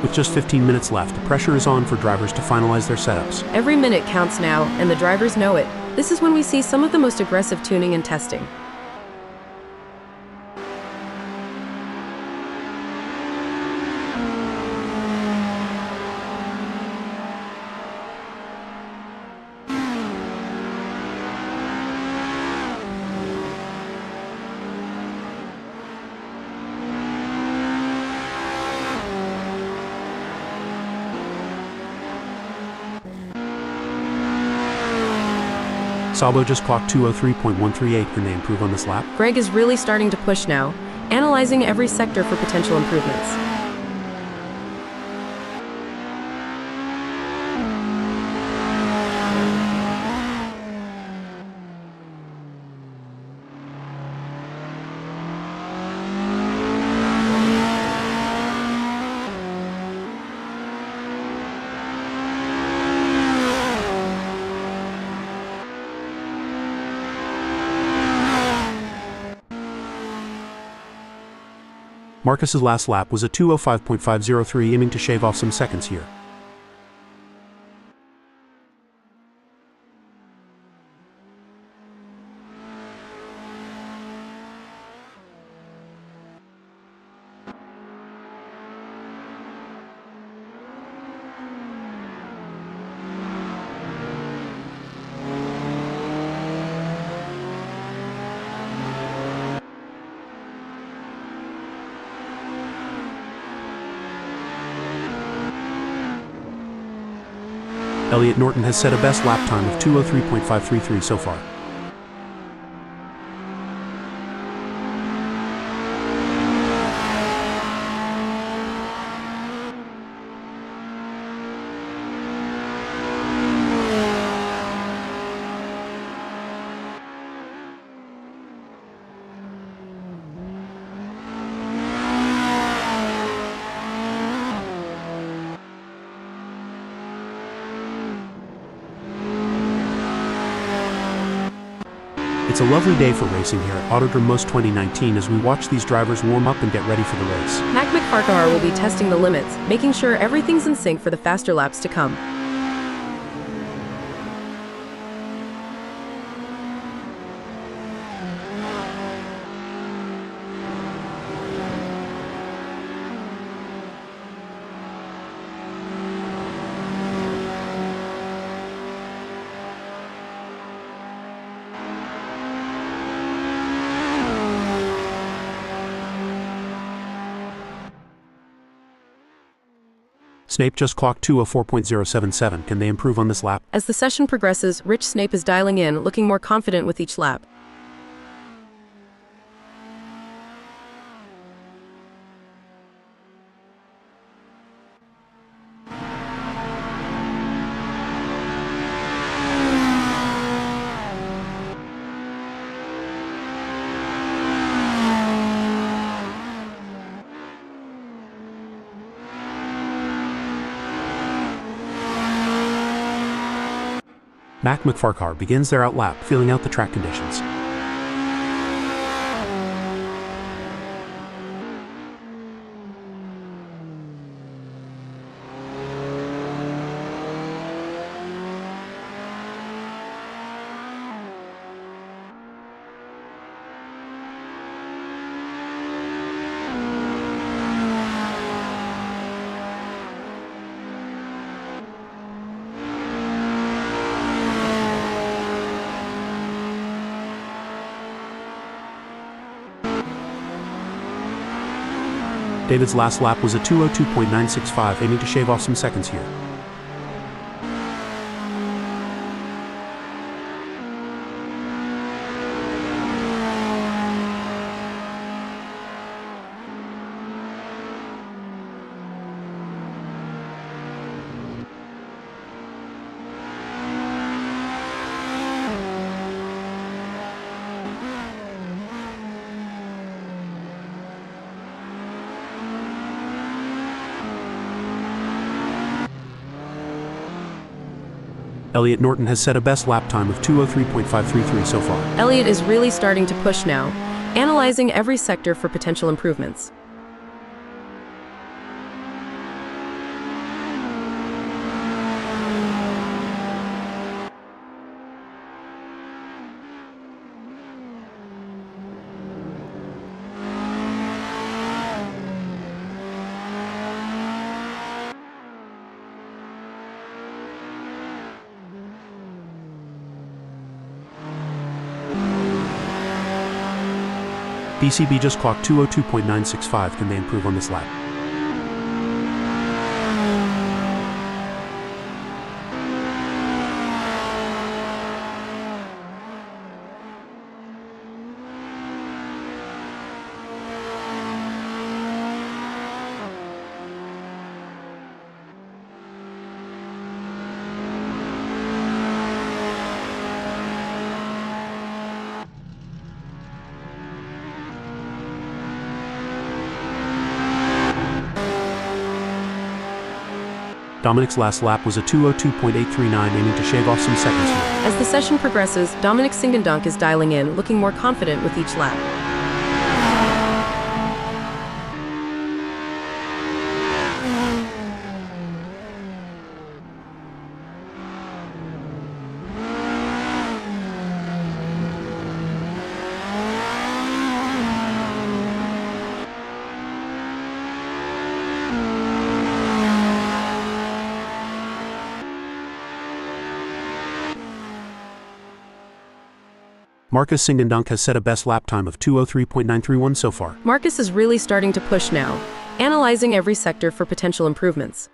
With just 15 minutes left, the pressure is on for drivers to finalize their setups. Every minute counts now, and the drivers know it. This is when we see some of the most aggressive tuning and testing. Sabo just clocked 2:03.138. Can they improve on this lap? Greg is really starting to push now, analyzing every sector for potential improvements. Marcus's last lap was a 2:05.503, aiming to shave off some seconds here. Elliot Norton has set a best lap time of 2:03.533 so far. It's a lovely day for racing here at Autodrom Most 2019 as we watch these drivers warm up and get ready for the race. Mac McFarquhar will be testing the limits, making sure everything's in sync for the faster laps to come. Snape just clocked 2:04.077. Can they improve on this lap? As the session progresses, Rich Snape is dialing in, looking more confident with each lap. Mac McFarquhar begins their out lap, feeling out the track conditions. David's last lap was a 2:02.965, aiming to shave off some seconds here. Elliot Norton has set a best lap time of 2:03.533 so far. Elliot is really starting to push now, analyzing every sector for potential improvements. DCB just clocked 202.965. Can they improve on this lap? Dominic's last lap was a 202.839, aiming to shave off some seconds here. As the session progresses, Dominic Singendonk is dialing in, looking more confident with each lap. Marcus Singendonk has set a best lap time of 203.931 so far. Marcus is really starting to push now, analyzing every sector for potential improvements.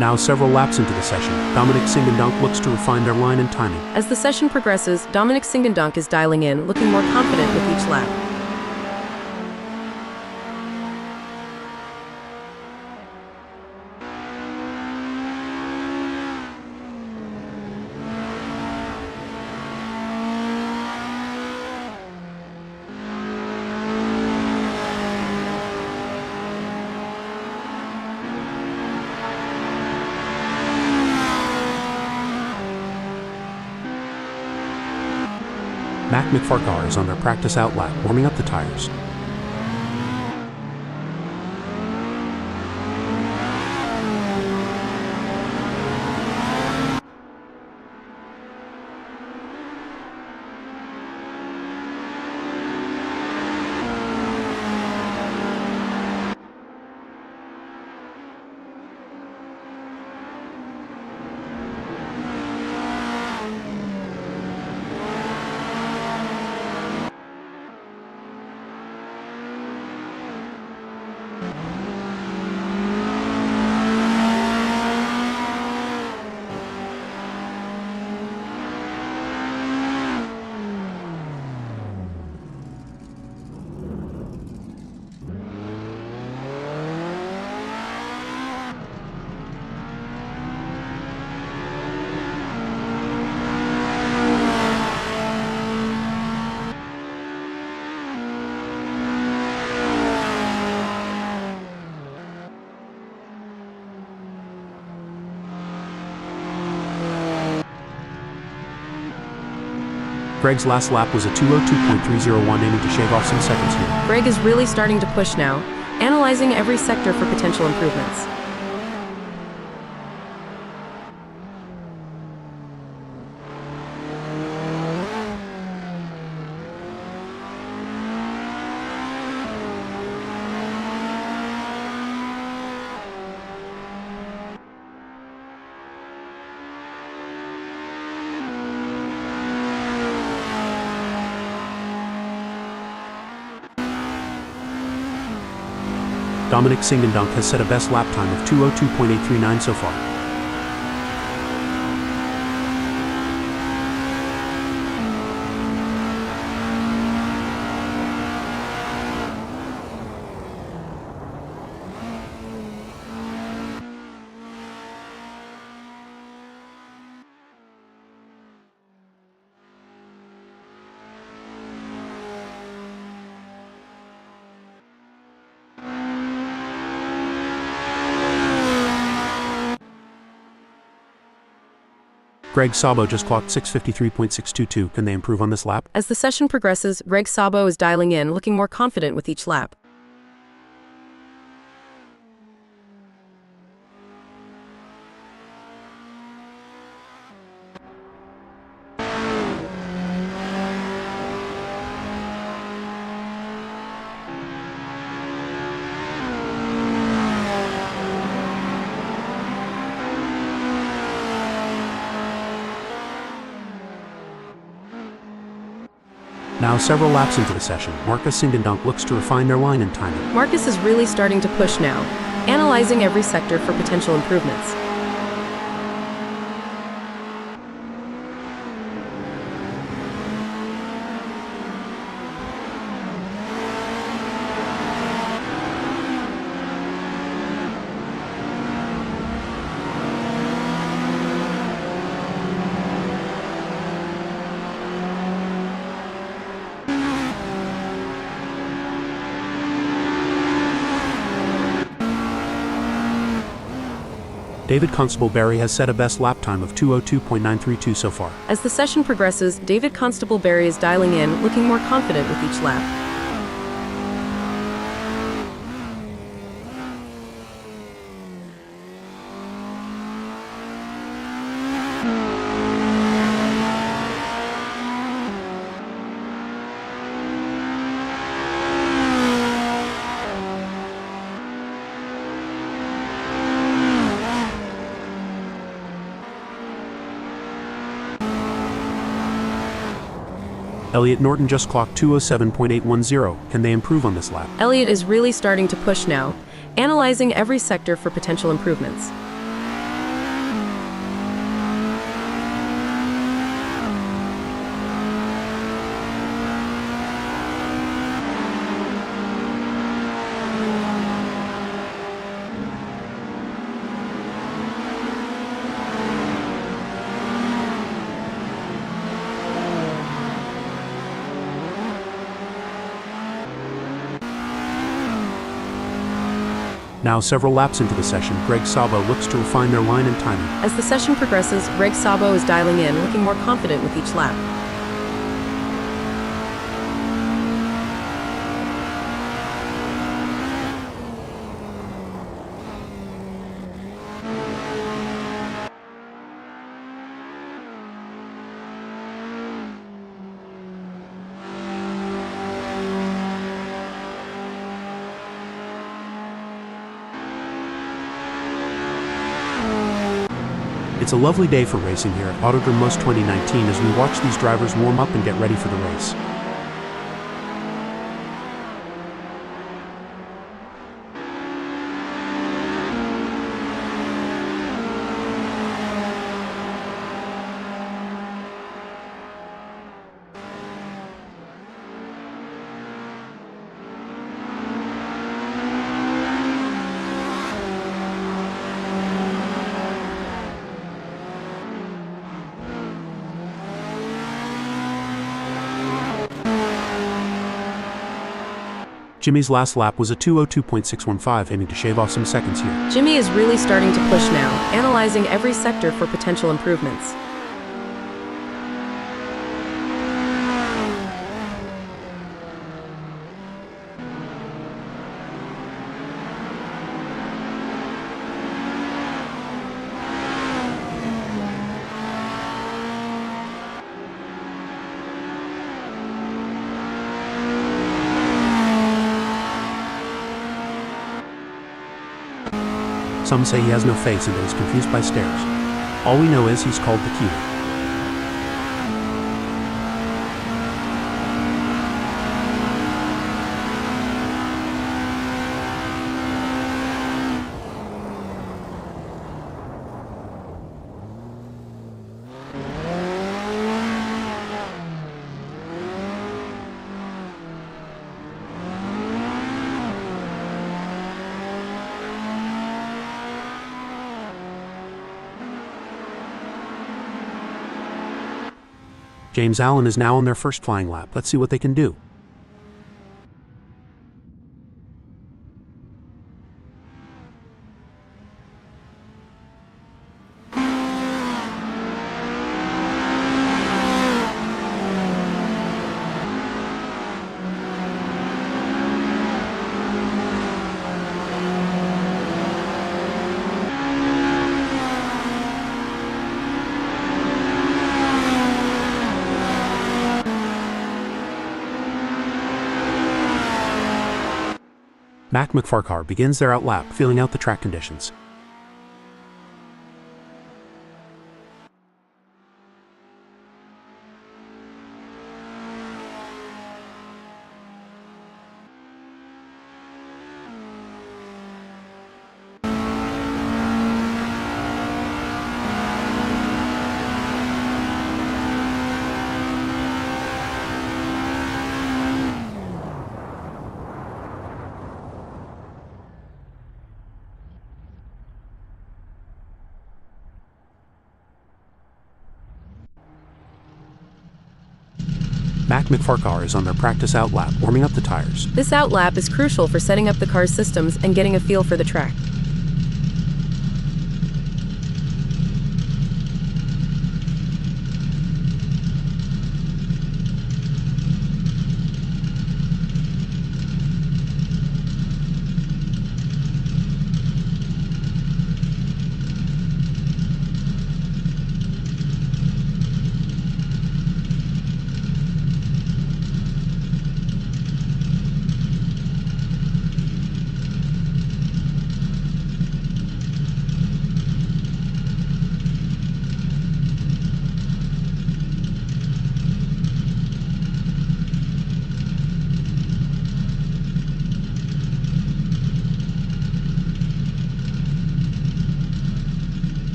Now several laps into the session, Dominic Singendonk looks to refine their line and timing. As the session progresses, Dominic Singendonk is dialing in, looking more confident with each lap. Mac McFarcar is on their practice out lap, warming up the tires. Greg's last lap was a 202.301, aiming to shave off some seconds here. Greg is really starting to push now, analyzing every sector for potential improvements. Dominic Singendonk has set a best lap time of 202.839 so far. Greg Sabo just clocked 653.622. Can they improve on this lap? As the session progresses, Greg Sabo is dialing in, looking more confident with each lap. Now several laps into the session, Marcus Singendonk looks to refine their line and timing. Marcus is really starting to push now, analyzing every sector for potential improvements. David Constable Barry has set a best lap time of 2:02.932 so far. As the session progresses, David Constable Barry is dialing in, looking more confident with each lap. Elliot Norton just clocked 2:07.810. Can they improve on this lap? Elliot is really starting to push now, analyzing every sector for potential improvements. Now several laps into the session, Greg Sabo looks to refine their line and timing. As the session progresses, Greg Sabo is dialing in, looking more confident with each lap. It's a lovely day for racing here at Autodrom Most 2019 as we watch these drivers warm up and get ready for the race. Jimmy's last lap was a 2:02.615, aiming to shave off some seconds here. Jimmy is really starting to push now, analyzing every sector for potential improvements. Some say he has no face and that he's confused by stares. All we know is he's called the Cutie. James Allen is now on their first flying lap. Let's see what they can do. Mac McFarcar begins their outlap, feeling out the track conditions. Mac McFarcar is on their practice outlap, warming up the tires. This outlap is crucial for setting up the car's systems and getting a feel for the track.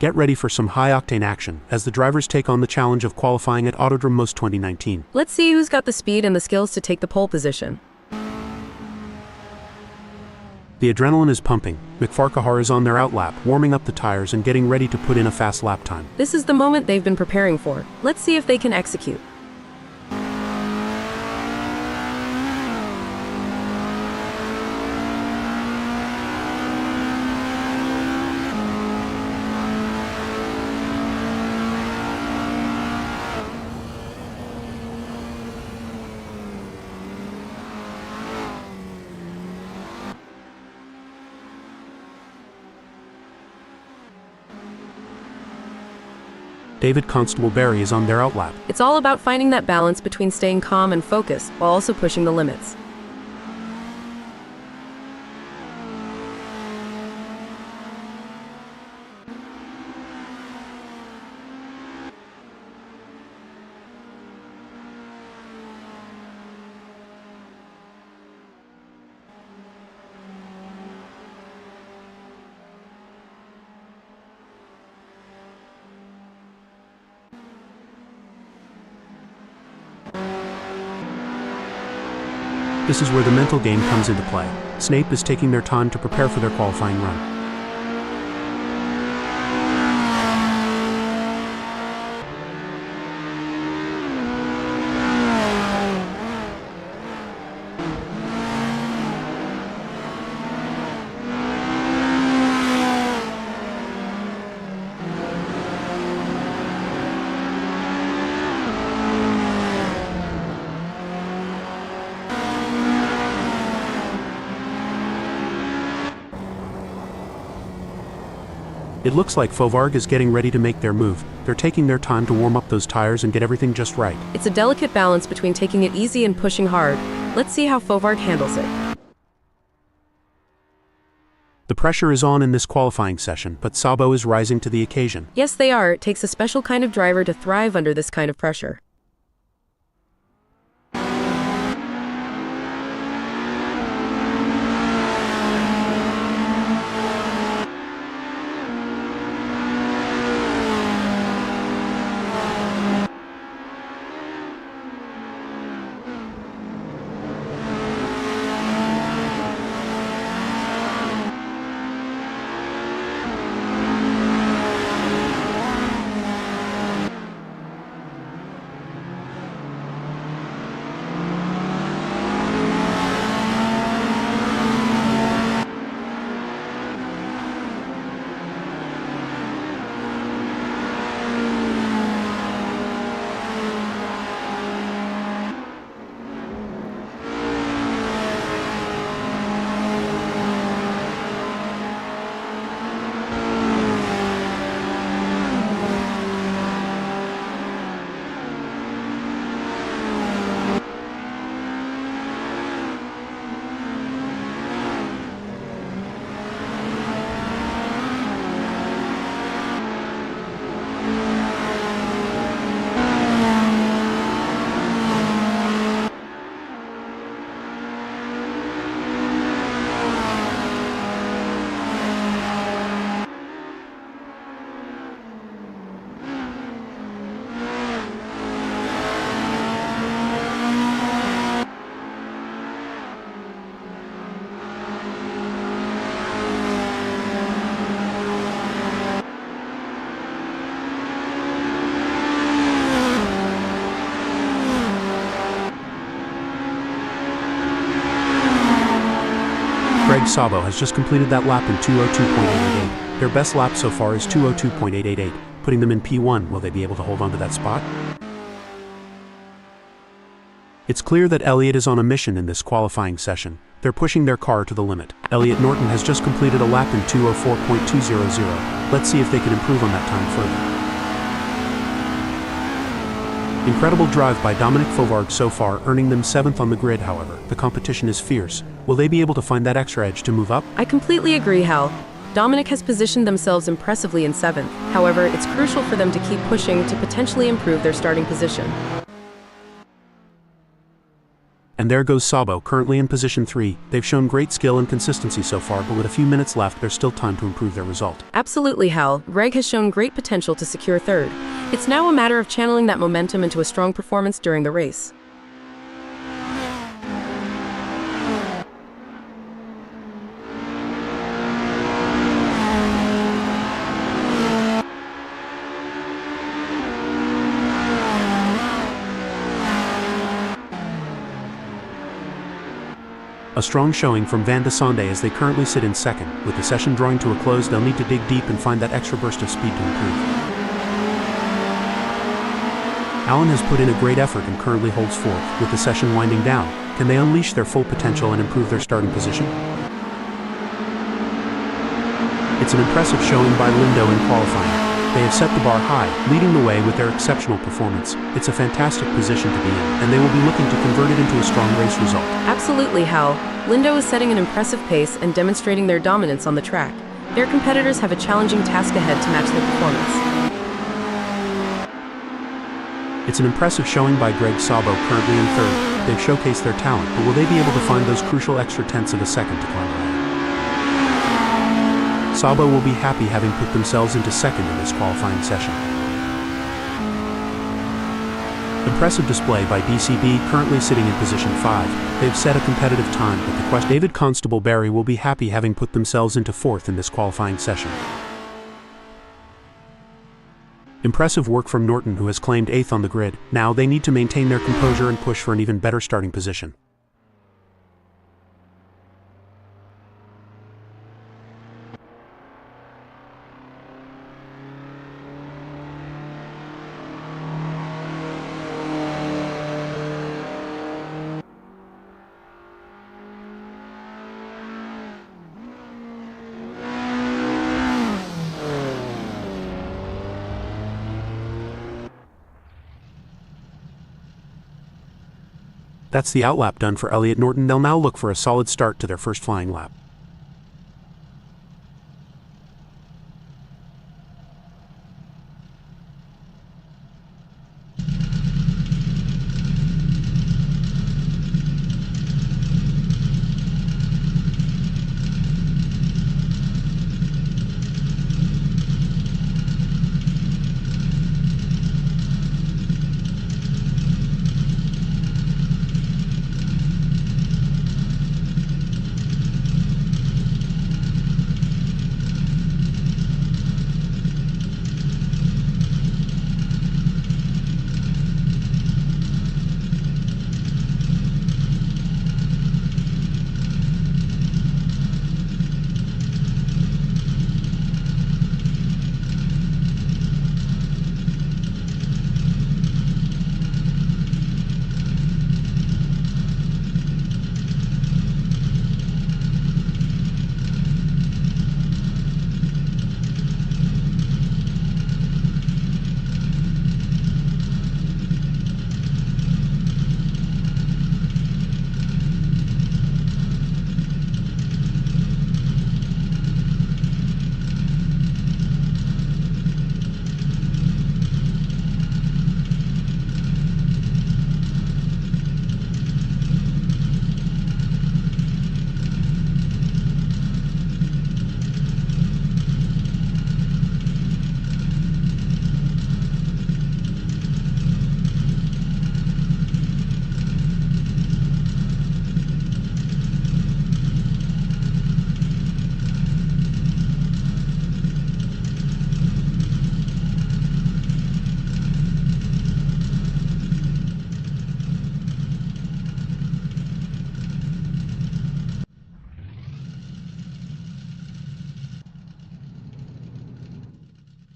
Get ready for some high-octane action as the drivers take on the challenge of qualifying at Autodrom Most 2019. Let's see who's got the speed and the skills to take the pole position. The adrenaline is pumping. McFarcar is on their outlap, warming up the tires and getting ready to put in a fast lap time. This is the moment they've been preparing for. Let's see if they can execute. David Constable Barry is on their outlap. It's all about finding that balance between staying calm and focused while also pushing the limits. This is where the mental game comes into play. Snape is taking their time to prepare for their qualifying run. It looks like Fovarg is getting ready to make their move. They're taking their time to warm up those tires and get everything just right. It's a delicate balance between taking it easy and pushing hard. Let's see how Fovarg handles it. The pressure is on in this qualifying session, but Sabo is rising to the occasion. Yes, they are. It takes a special kind of driver to thrive under this kind of pressure. Greg Sabo has just completed that lap in 2:02.888. Their best lap so far is 2:02.888, putting them in P1. Will they be able to hold on to that spot? It's clear that Elliott is on a mission in this qualifying session. They're pushing their car to the limit. Elliott Norton has just completed a lap in 2:04.200. Let's see if they can improve on that time further. Incredible drive by Dominic Fovarg so far, earning them 7th on the grid. However, the competition is fierce. Will they be able to find that extra edge to move up? I completely agree, Hal. Dominic has positioned themselves impressively in 7th. However, it's crucial for them to keep pushing to potentially improve their starting position. And there goes Sabo, currently in position 3. They've shown great skill and consistency so far, but with a few minutes left, there's still time to improve their result. Absolutely, Hal. Greg has shown great potential to secure 3rd. It's now a matter of channeling that momentum into a strong performance during the race. A strong showing from Van de Sande as they currently sit in 2nd. With the session drawing to a close, they'll need to dig deep and find that extra burst of speed to improve. Allen has put in a great effort and currently holds 4th. With the session winding down, can they unleash their full potential and improve their starting position? It's an impressive showing by Lindo in qualifying. They have set the bar high, leading the way with their exceptional performance. It's a fantastic position to be in, and they will be looking to convert it into a strong race result. Absolutely, Hal. Lindo is setting an impressive pace and demonstrating their dominance on the track. Their competitors have a challenging task ahead to match their performance. It's an impressive showing by Greg Sabo, currently in third. They've showcased their talent, but will they be able to find those crucial extra tenths of a second to climb higher? Sabo will be happy having put themselves into second in this qualifying session. Impressive display by DCB, currently sitting in position 5. They've set a competitive time, but the question David Constable Barry will be happy having put themselves into fourth in this qualifying session. Impressive work from Norton, who has claimed 8th on the grid. Now they need to maintain their composure and push for an even better starting position. That's the outlap done for Elliott Norton. They'll now look for a solid start to their first flying lap.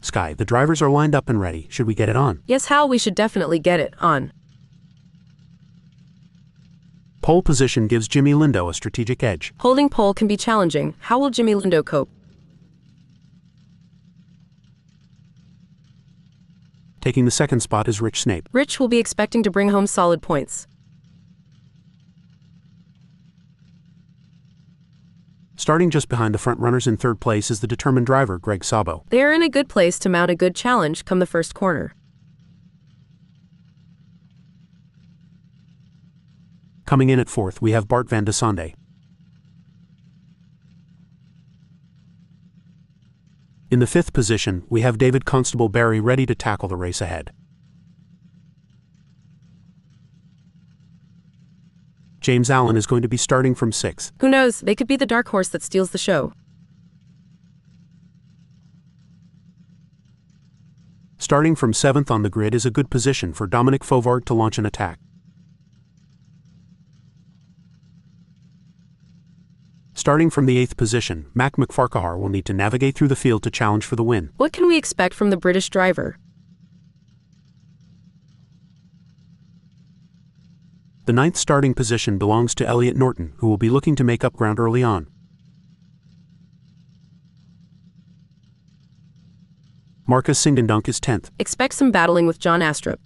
Sky, the drivers are lined up and ready. Should we get it on? Yes, Hal, we should definitely get it on. Pole position gives Jimmy Lindo a strategic edge. Holding pole can be challenging. How will Jimmy Lindo cope? Taking the second spot is Rich Snape. Rich will be expecting to bring home solid points. Starting just behind the front runners in third place is the determined driver, Greg Sabo. They are in a good place to mount a good challenge come the first corner. Coming in at fourth, we have Bart van de Sande. In the fifth position, we have David Constable Barry ready to tackle the race ahead. James Allen is going to be starting from sixth. Who knows, they could be the dark horse that steals the show. Starting from seventh on the grid is a good position for Dominic Fauvard to launch an attack. Starting from the eighth position, Mac McFarquhar will need to navigate through the field to challenge for the win. What can we expect from the British driver? The ninth starting position belongs to Elliott Norton, who will be looking to make up ground early on. Marcus Singdendunk is 10th. Expect some battling with John Astrup.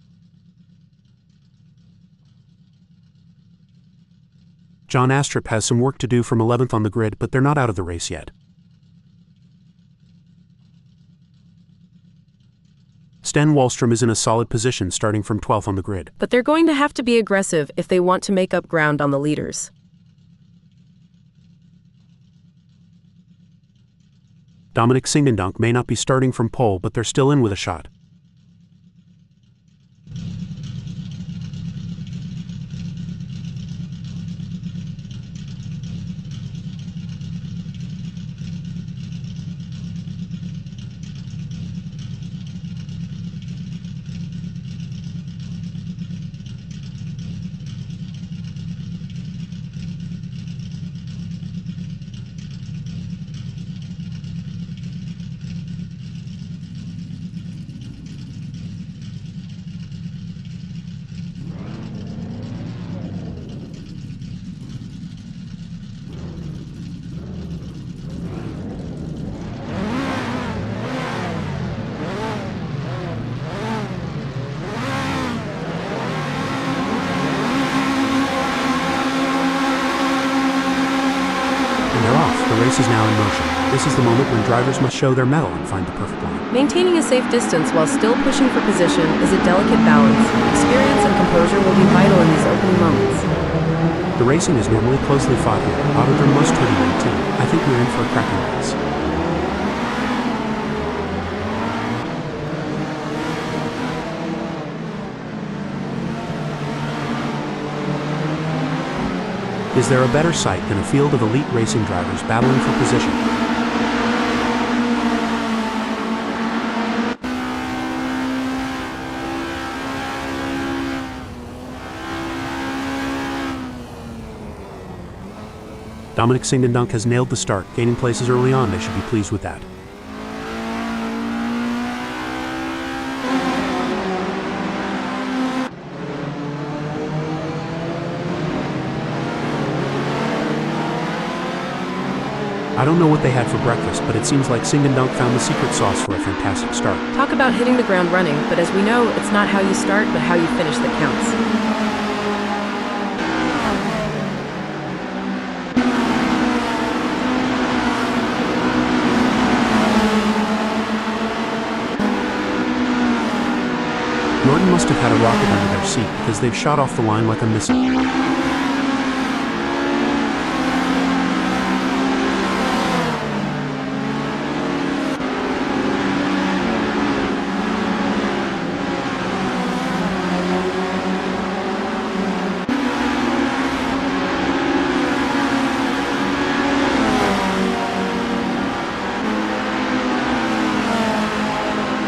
John Astrup has some work to do from 11th on the grid, but they're not out of the race yet. Sten Wallstrom is in a solid position starting from 12th on the grid. But they're going to have to be aggressive if they want to make up ground on the leaders. Dominic Singdendunk may not be starting from pole, but they're still in with a shot. The race is now in motion. This is the moment when drivers must show their mettle and find the perfect line. Maintaining a safe distance while still pushing for position is a delicate balance. Experience and composure will be vital in these opening moments. The racing is normally closely fought here. Autodrom most 2019. I think we're in for a cracking race. Is there a better sight than a field of elite racing drivers battling for position? Dominic Singdendunk has nailed the start, gaining places early on. They should be pleased with that. I don't know what they had for breakfast, but it seems like Singdendunk found the secret sauce for a fantastic start. Talk about hitting the ground running, but as we know, it's not how you start, but how you finish that counts. Norton must have had a rocket under their seat because they've shot off the line like a missile.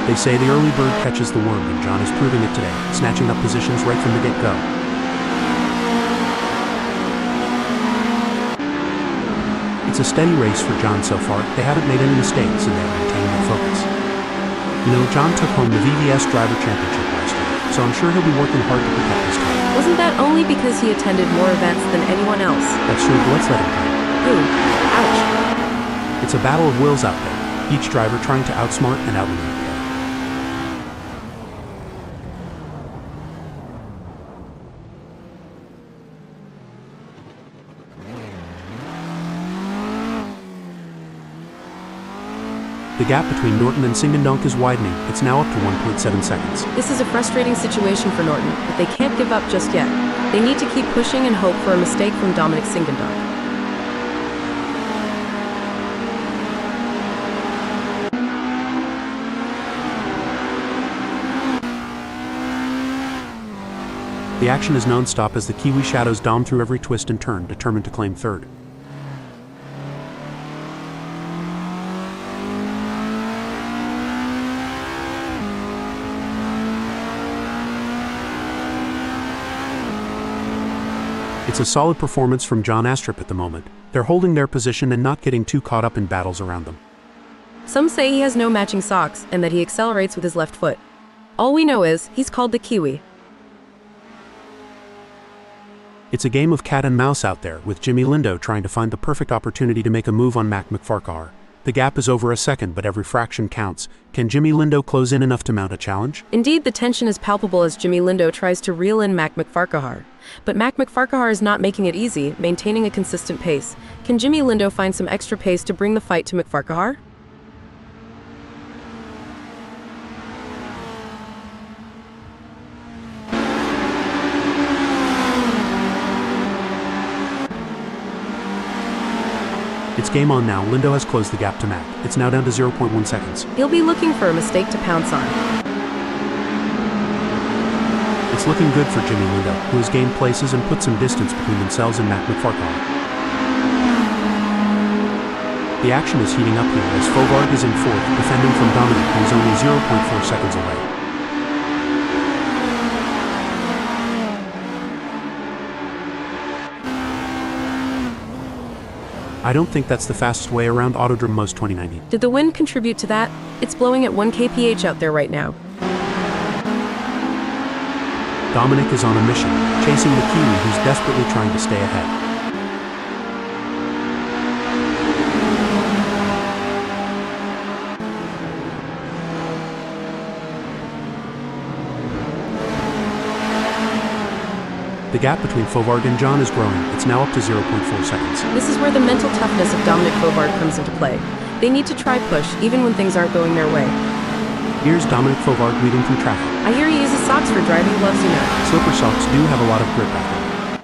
They say the early bird catches the worm, and John is proving it today, snatching up positions right from the get-go. It's a steady race for John so far. They haven't made any mistakes, and they're maintaining their focus. You know, John took home the VVS Driver Championship last year, so I'm sure he'll be working hard to protect his title. Wasn't that only because he attended more events than anyone else? That's true, but let's let him go. Ooh, ouch. It's a battle of wills out there, each driver trying to outsmart and outmaneuver the other. The gap between Norton and Singdendunk is widening. It's now up to 1.7 seconds. This is a frustrating situation for Norton, but they can't give up just yet. They need to keep pushing and hope for a mistake from Dominic Singdendunk. The action is non-stop as the Kiwi shadows Dom through every twist and turn, determined to claim third. It's a solid performance from John Astrup at the moment. They're holding their position and not getting too caught up in battles around them. Some say he has no matching socks and that he accelerates with his left foot. All we know is he's called the Kiwi. It's a game of cat and mouse out there, with Jimmy Lindo trying to find the perfect opportunity to make a move on Mac McFarquhar. The gap is over a second, but every fraction counts. Can Jimmy Lindo close in enough to mount a challenge? Indeed, the tension is palpable as Jimmy Lindo tries to reel in Mac McFarquhar. But Mac McFarquhar is not making it easy, maintaining a consistent pace. Can Jimmy Lindo find some extra pace to bring the fight to McFarquhar? It's game on now. Lindo has closed the gap to Mac. It's now down to 0.1 seconds. He'll be looking for a mistake to pounce on. It's looking good for Jimmy Lindo, who has gained places and put some distance between themselves and Mac McFarquhar. The action is heating up here as Fauvargue is in fourth, defending from Dominic, who is only 0.4 seconds away. I don't think that's the fastest way around Autodrom Most 2019. Did the wind contribute to that? It's blowing at 1 kph out there right now. Dominic is on a mission, chasing the Kiwi who's desperately trying to stay ahead. The gap between Fauvargue and John is growing. It's now up to 0.4 seconds. This is where the mental toughness of Dominic Fauvargue comes into play. They need to try push, even when things aren't going their way. Here's Dominic Fauvargue leading from traffic. I hear he uses socks for driving gloves, you know. Slipper socks do have a lot of grip back there.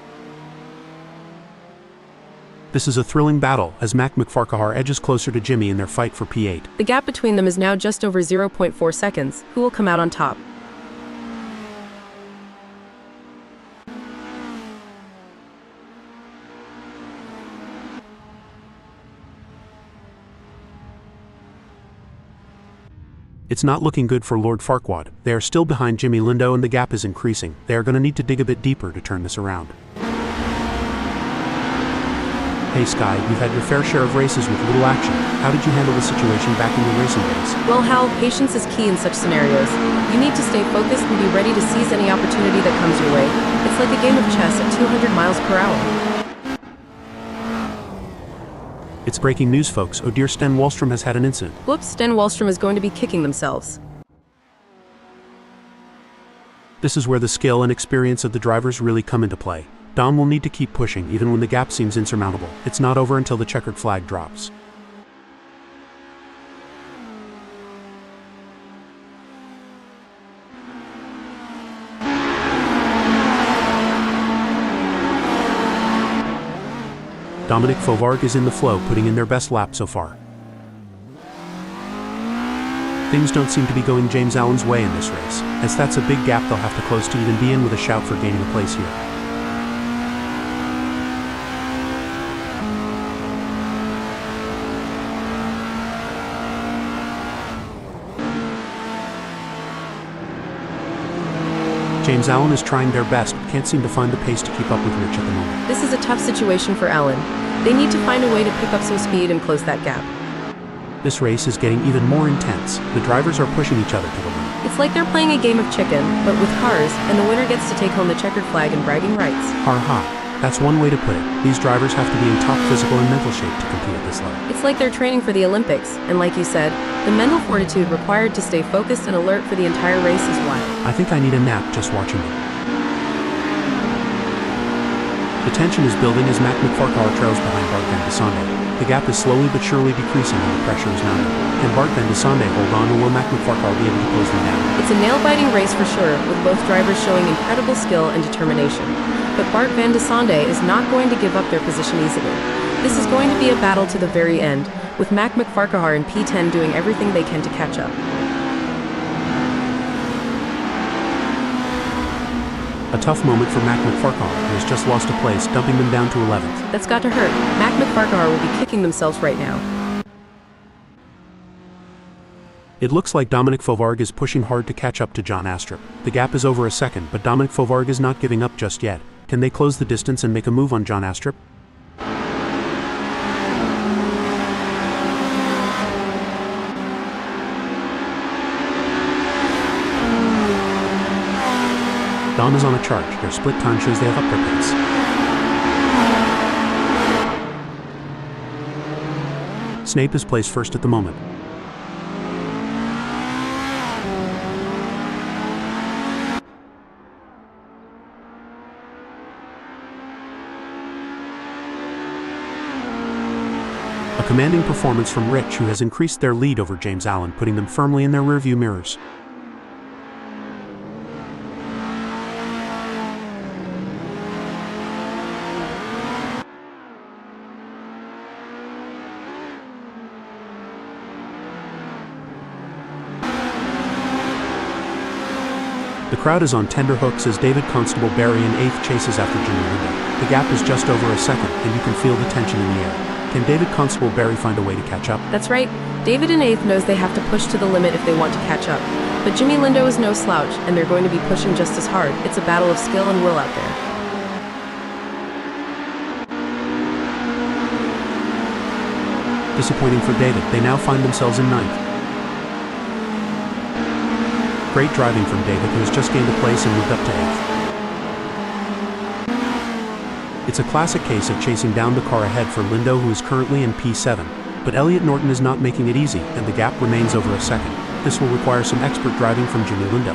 This is a thrilling battle as Mac McFarquhar edges closer to Jimmy in their fight for P8. The gap between them is now just over 0.4 seconds. Who will come out on top? It's not looking good for Lord Farquaad. They are still behind Jimmy Lindo and the gap is increasing. They are going to need to dig a bit deeper to turn this around. Hey Sky, you've had your fair share of races with little action. How did you handle the situation back in your racing days? Well, Hal, patience is key in such scenarios. You need to stay focused and be ready to seize any opportunity that comes your way. It's like a game of chess at 200 miles per hour. It's breaking news, folks. Oh dear, Sten Wallstrom has had an incident. Whoops, Sten Wallstrom is going to be kicking themselves. This is where the skill and experience of the drivers really come into play. Dom will need to keep pushing even when the gap seems insurmountable. It's not over until the checkered flag drops. Dominic Fauvargue is in the flow, putting in their best lap so far. Things don't seem to be going James Allen's way in this race, as that's a big gap they'll have to close to even be in with a shout for gaining a place here. James Allen is trying their best, but can't seem to find the pace to keep up with Rich at the moment. This is a tough situation for Allen. They need to find a way to pick up some speed and close that gap. This race is getting even more intense. The drivers are pushing each other to the limit. It's like they're playing a game of chicken, but with cars, and the winner gets to take home the checkered flag and bragging rights. Ha ha. That's one way to put it. These drivers have to be in top physical and mental shape to compete at this level. It's like they're training for the Olympics, and like you said, the mental fortitude required to stay focused and alert for the entire race is wild. I think I need a nap just watching them. The tension is building as Mac McFarquhar trails behind Bart Van de Sande. The gap is slowly but surely decreasing and the pressure is mounting. Can Bart Van de Sande hold on, or will Mac McFarquhar be able to close them down? It's a nail-biting race for sure, with both drivers showing incredible skill and determination. But Bart Van de Sande is not going to give up their position easily. This is going to be a battle to the very end, with Mac McFarquhar and P10 doing everything they can to catch up. A tough moment for Mac McFarquhar, who has just lost a place, dumping them down to 11th. That's got to hurt. Mac McFarquhar will be kicking themselves right now. It looks like Dominic Fauvargue is pushing hard to catch up to John Astrup. The gap is over a second, but Dominic Fauvargue is not giving up just yet. Can they close the distance and make a move on John Astrup? Dom is on a charge. Their split time shows they have up their pace. Snape is placed first at the moment. A commanding performance from Rich, who has increased their lead over James Allen, putting them firmly in their rearview mirrors. The crowd is on tenterhooks as David Constable Barry in 8th chases after Jimmy Lindo. The gap is just over a second, and you can feel the tension in the air. Can David Constable Barry find a way to catch up? That's right. David in 8th knows they have to push to the limit if they want to catch up. But Jimmy Lindo is no slouch, and they're going to be pushing just as hard. It's a battle of skill and will out there. Disappointing for David, they now find themselves in 9th. Great driving from David, who has just gained a place and moved up to 8th. It's a classic case of chasing down the car ahead for Lindo, who is currently in P7. But Elliot Norton is not making it easy, and the gap remains over a second. This will require some expert driving from Jimmy Lindo.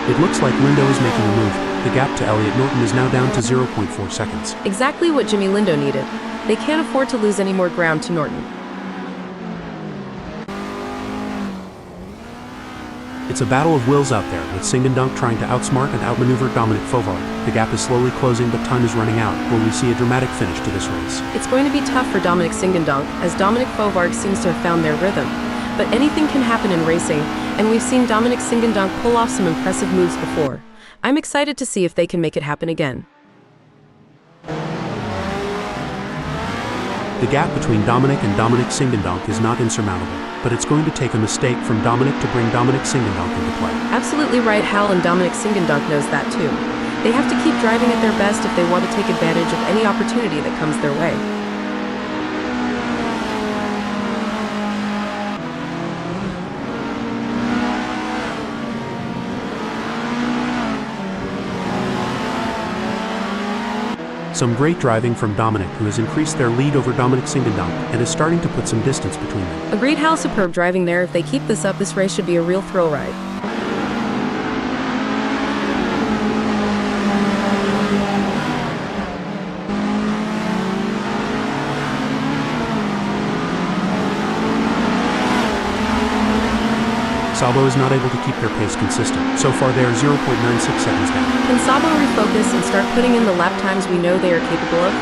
It looks like Lindo is making a move. The gap to Elliot Norton is now down to 0.4 seconds. Exactly what Jimmy Lindo needed. They can't afford to lose any more ground to Norton. It's a battle of wills out there, with Singendunk trying to outsmart and outmaneuver Dominic Fauvargue. The gap is slowly closing, but time is running out. Will we see a dramatic finish to this race? It's going to be tough for Dominic Singendunk, as Dominic Fauvargue seems to have found their rhythm. But anything can happen in racing, and we've seen Dominic Singendunk pull off some impressive moves before. I'm excited to see if they can make it happen again. The gap between Dominic and Dominic Singendunk is not insurmountable, but it's going to take a mistake from Dominic to bring Dominic Singendunk into play. Absolutely right, Hal, and Dominic Singendunk knows that too. They have to keep driving at their best if they want to take advantage of any opportunity that comes their way. Some great driving from Dominic, who has increased their lead over Dominic Singendunk and is starting to put some distance between them. Agreed, Hal. Superb driving there. If they keep this up, this race should be a real thrill ride. Sabo is not able to keep their pace consistent. So far they are 0.96 seconds down. Can Sabo refocus and start putting in the lap times we know they are capable of?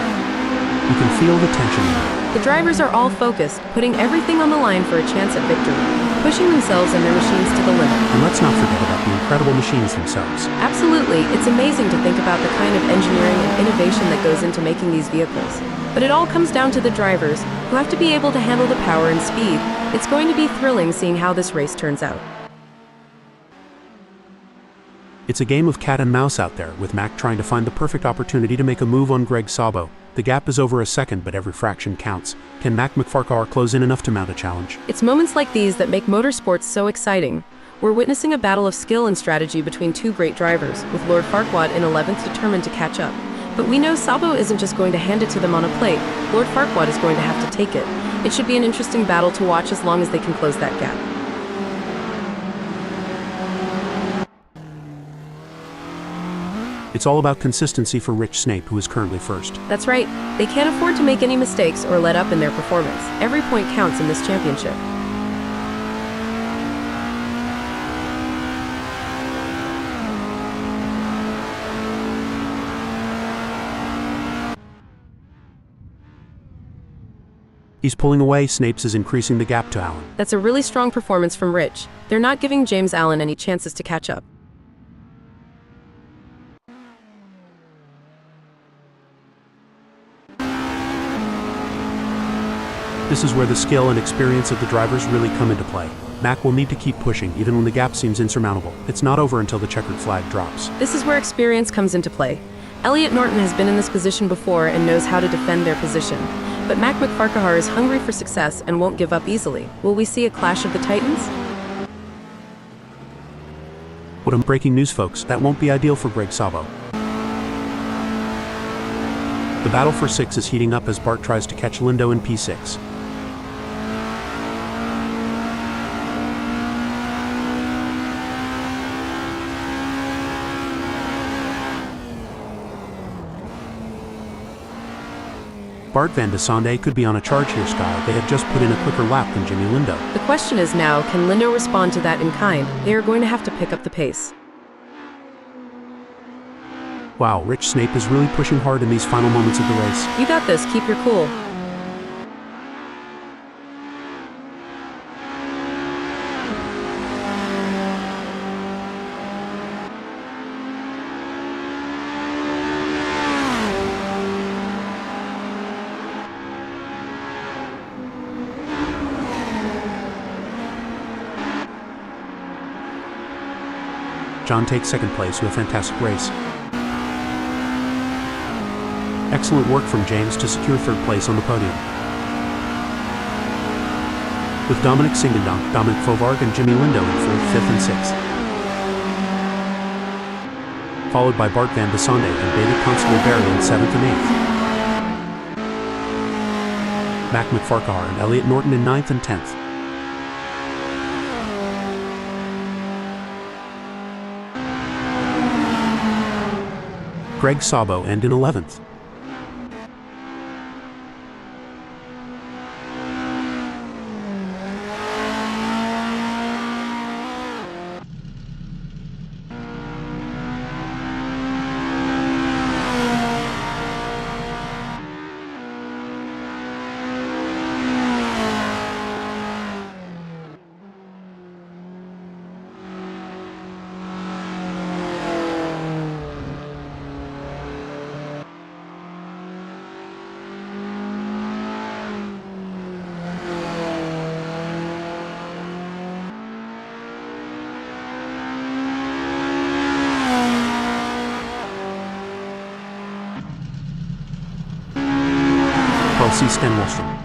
You can feel the tension now. The drivers are all focused, putting everything on the line for a chance at victory, pushing themselves and their machines to the limit. And let's not forget about the incredible machines themselves. Absolutely, it's amazing to think about the kind of engineering and innovation that goes into making these vehicles. But it all comes down to the drivers, who have to be able to handle the power and speed. It's going to be thrilling seeing how this race turns out. It's a game of cat and mouse out there, with Mac trying to find the perfect opportunity to make a move on Greg Sabo. The gap is over a second, but every fraction counts. Can Mac McFarquhar close in enough to mount a challenge? It's moments like these that make motorsports so exciting. We're witnessing a battle of skill and strategy between two great drivers, with Lord Farquaad in 11th determined to catch up. But we know Sabo isn't just going to hand it to them on a plate. Lord Farquaad is going to have to take it. It should be an interesting battle to watch as long as they can close that gap. It's all about consistency for Rich Snape, who is currently first. That's right. They can't afford to make any mistakes or let up in their performance. Every point counts in this championship. He's pulling away. Snapes is increasing the gap to Allen. That's a really strong performance from Rich. They're not giving James Allen any chances to catch up. This is where the skill and experience of the drivers really come into play. Mac will need to keep pushing, even when the gap seems insurmountable. It's not over until the checkered flag drops. This is where experience comes into play. Elliot Norton has been in this position before and knows how to defend their position. But Mac McFarquhar is hungry for success and won't give up easily. Will we see a clash of the Titans? What breaking news, folks, that won't be ideal for Greg Sabo. The battle for 6 is heating up as Bart tries to catch Lindo in P6. Bart Van de Sande could be on a charge here, Sky. They have just put in a quicker lap than Jimmy Lindo. The question is now, can Lindo respond to that in kind? They are going to have to pick up the pace. Wow, Rich Snape is really pushing hard in these final moments of the race. You got this, keep your cool. John takes second place with a fantastic race. Excellent work from James to secure third place on the podium. With Dominic Singendonk, Dominic Fovarg and Jimmy Lindo in 4th, 5th and 6th. Followed by Bart Van de Sande and David Constable Barry in 7th and 8th. Mac McFarquhar and Elliot Norton in 9th and 10th. Greg Sabo and in 11th. C. Sten Wallstrom.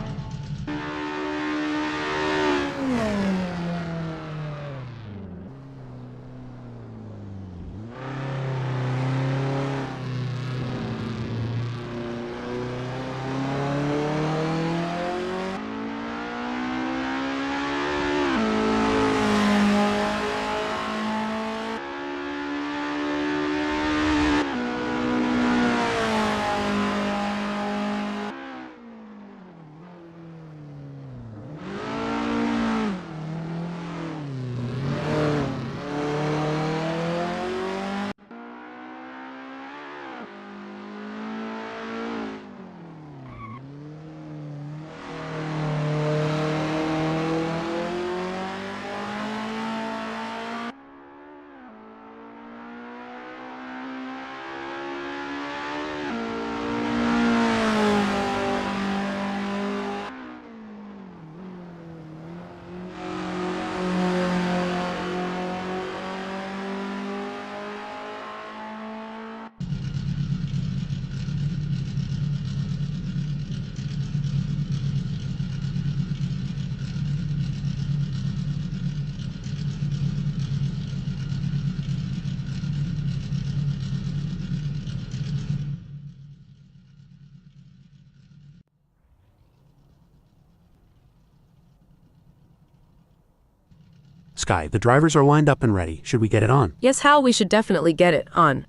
Sky, the drivers are lined up and ready. Should we get it on? Yes, Hal, we should definitely get it on.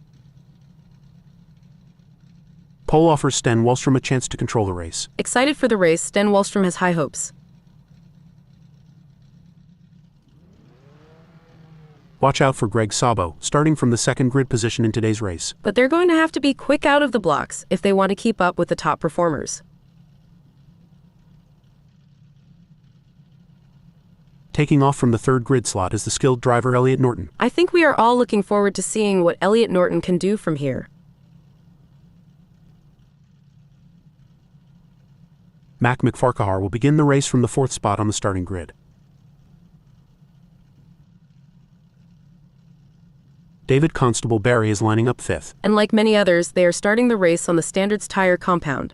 Pole offers Sten Wallstrom a chance to control the race. Excited for the race, Sten Wallstrom has high hopes. Watch out for Greg Sabo, starting from the second grid position in today's race. But they're going to have to be quick out of the blocks if they want to keep up with the top performers. Taking off from the third grid slot is the skilled driver Elliot Norton. I think we are all looking forward to seeing what Elliot Norton can do from here. Mac McFarquhar will begin the race from the 4th spot on the starting grid. David Constable Barry is lining up 5th. And like many others, they are starting the race on the Standards Tire compound.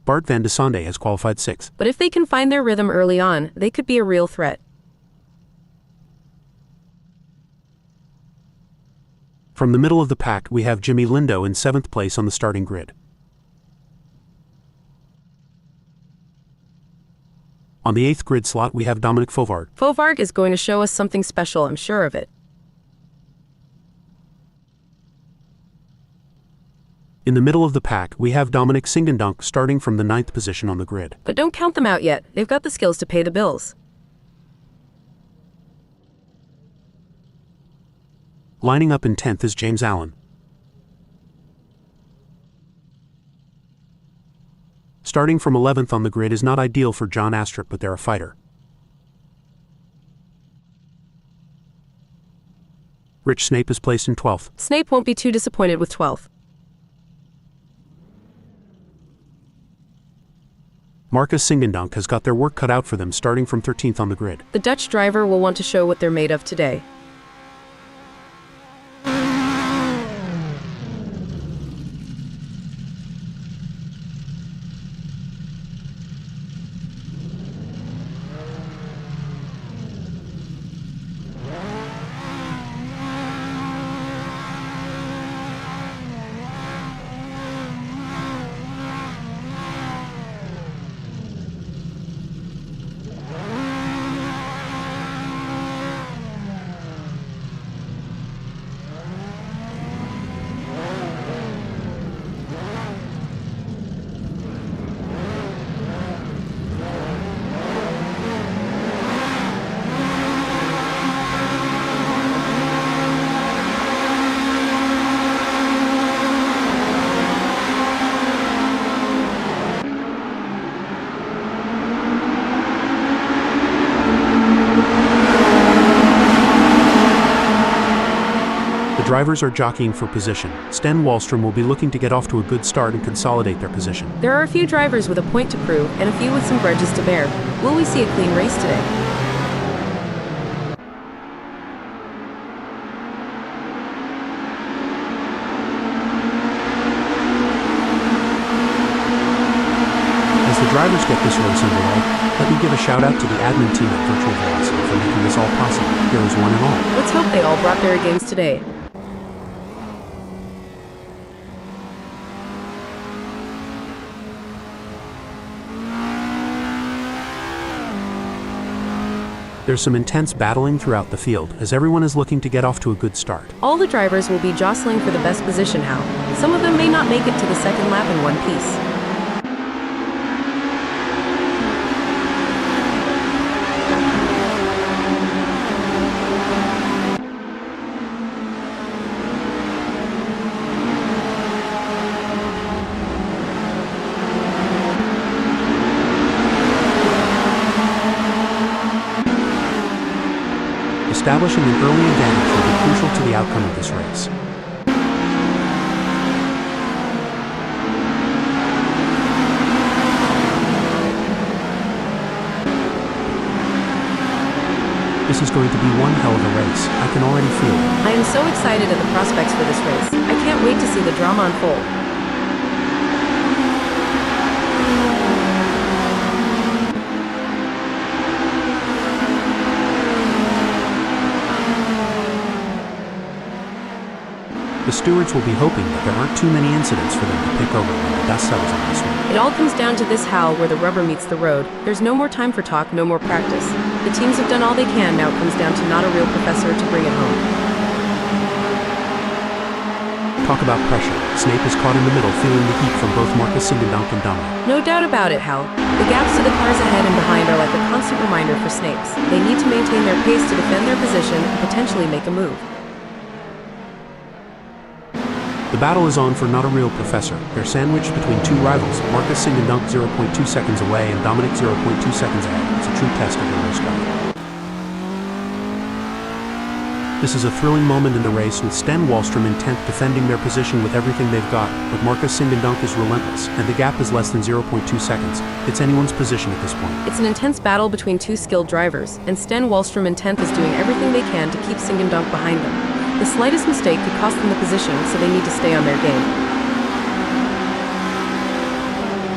Bart van de Sande has qualified 6th. But if they can find their rhythm early on, they could be a real threat. From the middle of the pack, we have Jimmy Lindo in 7th place on the starting grid. On the 8th grid slot, we have Dominic Fovard. Fovard is going to show us something special, I'm sure of it. In the middle of the pack, we have Dominic Singendonk starting from the 9th position on the grid. But don't count them out yet. They've got the skills to pay the bills. Lining up in 10th is James Allen. Starting from 11th on the grid is not ideal for John Astrup, but they're a fighter. Rich Snape is placed in 12th. Snape won't be too disappointed with 12th. Marcus Singendonk has got their work cut out for them starting from 13th on the grid. The Dutch driver will want to show what they're made of today. Drivers are jockeying for position. Sten Wallstrom will be looking to get off to a good start and consolidate their position. There are a few drivers with a point to prove and a few with some grudges to bear. Will we see a clean race today? As the drivers get this race underway, let me give a shout out to the admin team at Virtual Velocity for making this all possible. Heroes one and all. Let's hope they all brought their games today. There's some intense battling throughout the field, as everyone is looking to get off to a good start. All the drivers will be jostling for the best position, Hal. Some of them may not make it to the second lap in one piece. Establishing an early advantage will be crucial to the outcome of this race. This is going to be one hell of a race. I can already feel it. I am so excited at the prospects for this race. I can't wait to see the drama unfold. The stewards will be hoping that there aren't too many incidents for them to pick over when the dust settles on this one. It all comes down to this, Hal, where the rubber meets the road. There's no more time for talk, no more practice. The teams have done all they can, now it comes down to not a real professor to bring it home. Talk about pressure. Snape is caught in the middle, feeling the heat from both Marcus Singendonk and Dominic. No doubt about it, Hal. The gaps to the cars ahead and behind are like a constant reminder for Snakes. They need to maintain their pace to defend their position and potentially make a move. The battle is on for not a real professor. They're sandwiched between two rivals, Marcus Singendonk 0.2 seconds away and Dominic 0.2 seconds ahead. It's a true test of their race drive. This is a thrilling moment in the race with Sten Wallstrom in 10th defending their position with everything they've got, but Marcus Singendonk is relentless, and the gap is less than 0.2 seconds. It's anyone's position at this point. It's an intense battle between two skilled drivers, and Sten Wallstrom in 10th is doing everything they can to keep Singendonk behind them. The slightest mistake could cost them the position, so they need to stay on their game.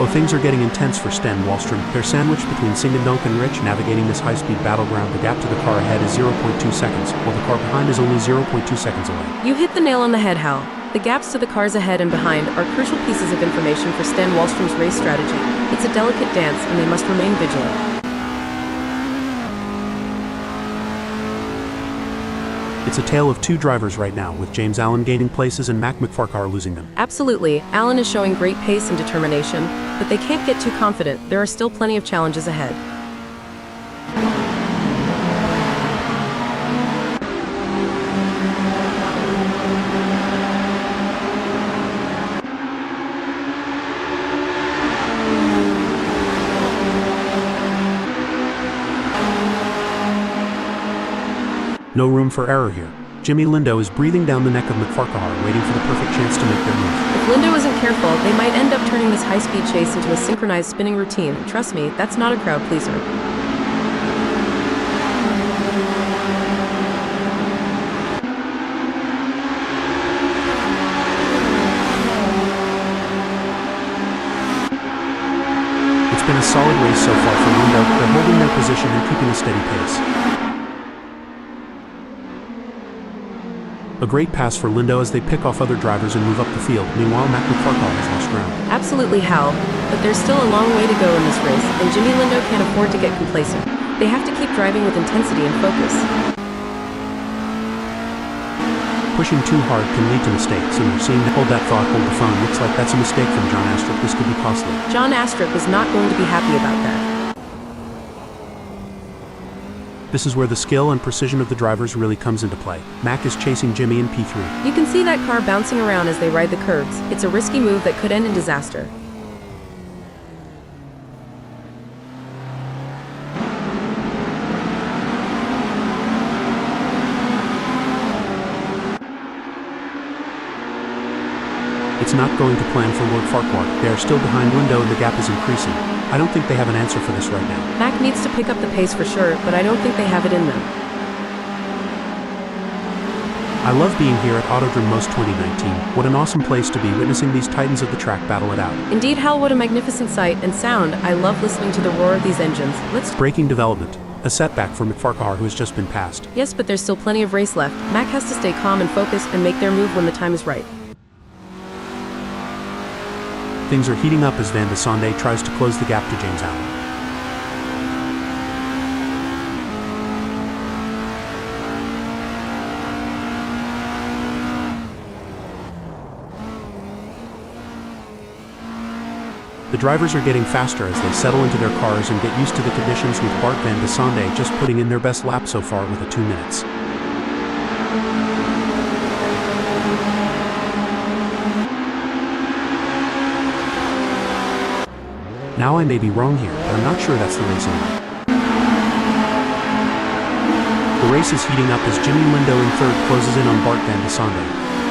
Oh, things are getting intense for Sten Wallstrom. They're sandwiched between Singedonk and Rich, navigating this high-speed battleground. The gap to the car ahead is 0.2 seconds, while the car behind is only 0.2 seconds away. You hit the nail on the head, Hal. The gaps to the cars ahead and behind are crucial pieces of information for Sten Wallstrom's race strategy. It's a delicate dance, and they must remain vigilant. It's a tale of two drivers right now, with James Allen gaining places and Mac McFarcar losing them. Absolutely. Allen is showing great pace and determination, but they can't get too confident. There are still plenty of challenges ahead. No room for error here. Jimmy Lindo is breathing down the neck of McFarcar, waiting for the perfect chance to make their move. If Lindo isn't careful, they might end up turning this high-speed chase into a synchronized spinning routine. Trust me, that's not a crowd pleaser. It's been a solid race so far for Lindo. They're holding their position and keeping a steady pace. A great pass for Lindo as they pick off other drivers and move up the field. Meanwhile, Mac McFarcar has lost ground. Absolutely, Hal. But there's still a long way to go in this race, and Jimmy Lindo can't afford to get complacent. They have to keep driving with intensity and focus. Pushing too hard can lead to mistakes, and we're seeing hold that thought, hold the phone. Looks like that's a mistake from John Astrup. This could be costly. John Astrup is not going to be happy about that. This is where the skill and precision of the drivers really comes into play. Mac is chasing Jimmy in P3. You can see that car bouncing around as they ride the curves. It's a risky move that could end in disaster. It's not going to plan for Lord Farquhar. They are still behind Lindo and the gap is increasing. I don't think they have an answer for this right now. Mac needs to pick up the pace for sure, but I don't think they have it in them. I love being here at Autodrom Most 2019. What an awesome place to be, witnessing these titans of the track battle it out. Indeed, Hal, what a magnificent sight and sound. I love listening to the roar of these engines. Breaking development. A setback for McFarcar, who has just been passed. Yes, but there's still plenty of race left. Mac has to stay calm and focused and make their move when the time is right. Things are heating up as Van de Sonde tries to close the gap to James Allen. The drivers are getting faster as they settle into their cars and get used to the conditions, with Bart Van de Sonde just putting in their best lap so far with a 2 minutes. Now I may be wrong here, but I'm not sure that's the racing line. The race is heating up as Jimmy Lindo in third closes in on Bart Van de Sonde.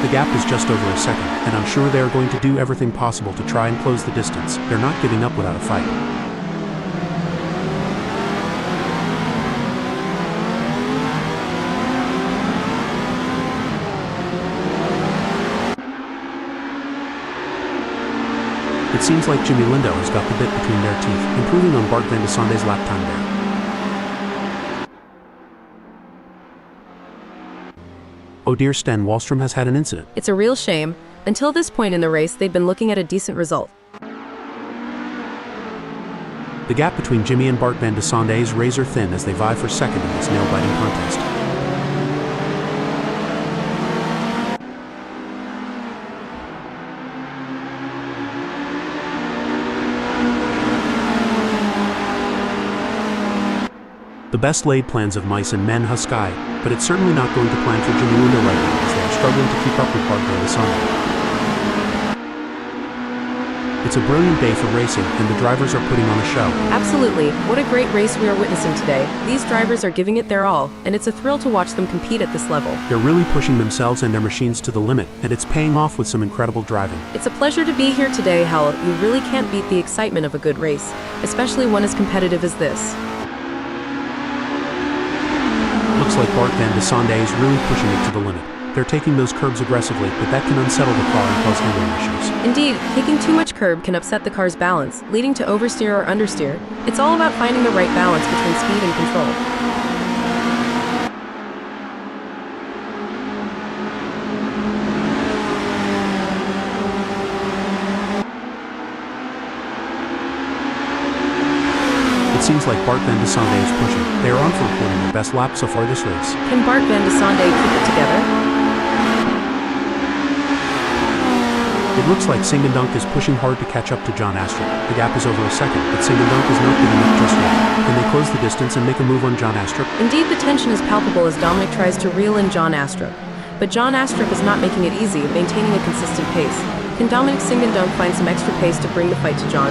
The gap is just over a second, and I'm sure they are going to do everything possible to try and close the distance. They're not giving up without a fight. It seems like Jimmy Lindo has got the bit between their teeth, improving on Bart Van de Sonde's lap time there. Oh dear, Sten Wallstrom has had an incident. It's a real shame. Until this point in the race, they'd been looking at a decent result. The gap between Jimmy and Bart Van de Sonde is razor thin as they vie for second in this nail-biting contest. The best laid plans of mice and men Husky, but it's certainly not going to plan for Jimmy Lindo right now as they are struggling to keep up with Bart Van de Sonde. It's a brilliant day for racing, and the drivers are putting on a show. Absolutely. What a great race we are witnessing today. These drivers are giving it their all, and it's a thrill to watch them compete at this level. They're really pushing themselves and their machines to the limit, and it's paying off with some incredible driving. It's a pleasure to be here today, Hal. You really can't beat the excitement of a good race, especially one as competitive as this. Looks like Bart Van de Sonde is really pushing it to the limit. They're taking those curbs aggressively, but that can unsettle the car and cause handling issues. Indeed, taking too much curb can upset the car's balance, leading to oversteer or understeer. It's all about finding the right balance between speed and control. It seems like Bart van de Sande is pushing. They are on for recording their best lap so far this race. Can Bart van de Sande keep it together? It looks like Singendonk is pushing hard to catch up to John Astrup. The gap is over a second, but Singendonk is not getting up just yet. Can they close the distance and make a move on John Astrup? Indeed, the tension is palpable as Dominic tries to reel in John Astrup. But John Astrup is not making it easy, maintaining a consistent pace. Can Dominic Singendonk find some extra pace to bring the fight to John?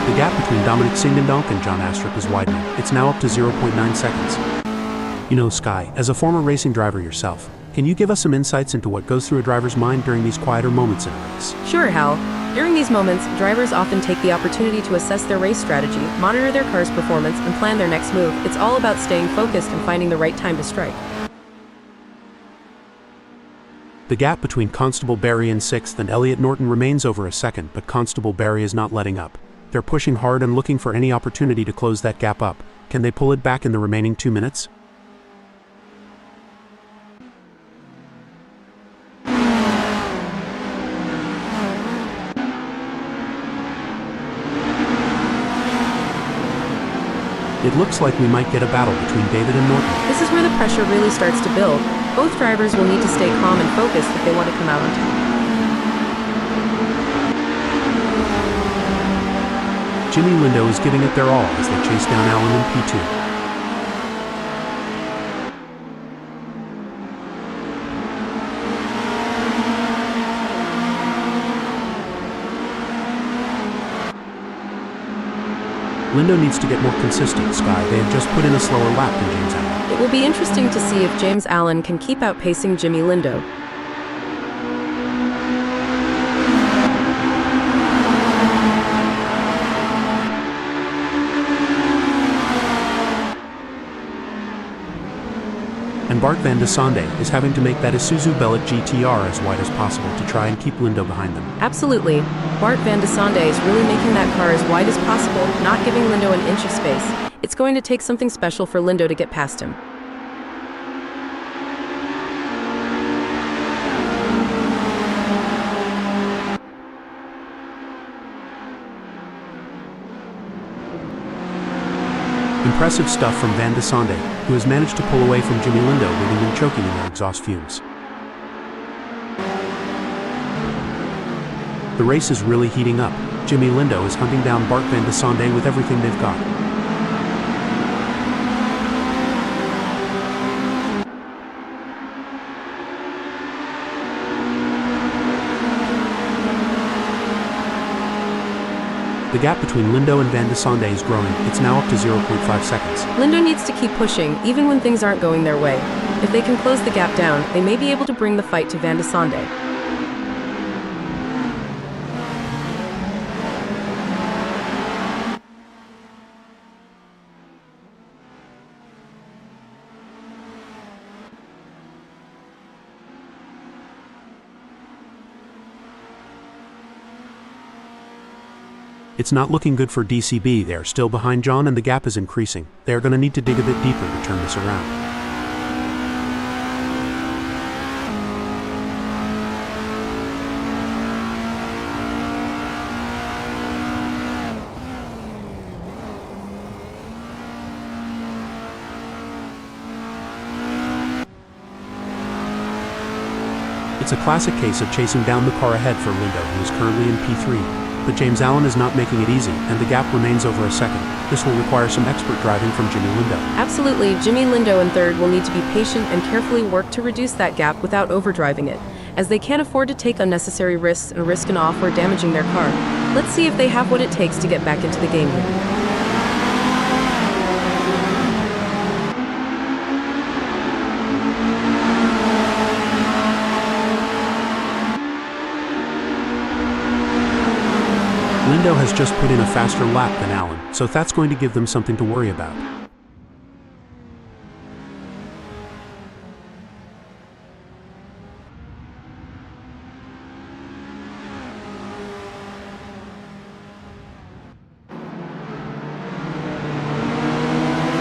The gap between Dominic Singendonk and John Astrup is widening. It's now up to 0.9 seconds. You know, Sky, as a former racing driver yourself, can you give us some insights into what goes through a driver's mind during these quieter moments in a race? Sure, Hal. During these moments, drivers often take the opportunity to assess their race strategy, monitor their car's performance, and plan their next move. It's all about staying focused and finding the right time to strike. The gap between Constable Barry in 6th and Elliot Norton remains over a second, but Constable Barry is not letting up. They're pushing hard and looking for any opportunity to close that gap up. Can they pull it back in the remaining 2 minutes? It looks like we might get a battle between David and Norton. This is where the pressure really starts to build. Both drivers will need to stay calm and focused if they want to come out on top. Jimmy Lindo is giving it their all as they chase down Allen in P2. Lindo needs to get more consistent, Sky. They have just put in a slower lap than James Allen. It will be interesting to see if James Allen can keep outpacing Jimmy Lindo. And Bart van de Sande is having to make that Isuzu Bellett GTR as wide as possible to try and keep Lindo behind them. Absolutely. Bart van de Sande is really making that car as wide as possible, not giving Lindo an inch of space. It's going to take something special for Lindo to get past him. Impressive stuff from Van de Sande, who has managed to pull away from Jimmy Lindo, leaving them choking in their exhaust fumes. The race is really heating up. Jimmy Lindo is hunting down Bart van de Sande with everything they've got. The gap between Lindo and Van de Sande is growing. It's now up to 0.5 seconds. Lindo needs to keep pushing, even when things aren't going their way. If they can close the gap down, they may be able to bring the fight to Van de Sande. It's not looking good for DCB. They are still behind John and the gap is increasing. They are going to need to dig a bit deeper to turn this around. It's a classic case of chasing down the car ahead for Lindo, who is currently in P3. But James Allen is not making it easy, and the gap remains over a second. This will require some expert driving from Jimmy Lindo. Absolutely, Jimmy Lindo in third will need to be patient and carefully work to reduce that gap without overdriving it, as they can't afford to take unnecessary risks and risk an off or damaging their car. Let's see if they have what it takes to get back into the game here. has just put in a faster lap than Allen, so that's going to give them something to worry about.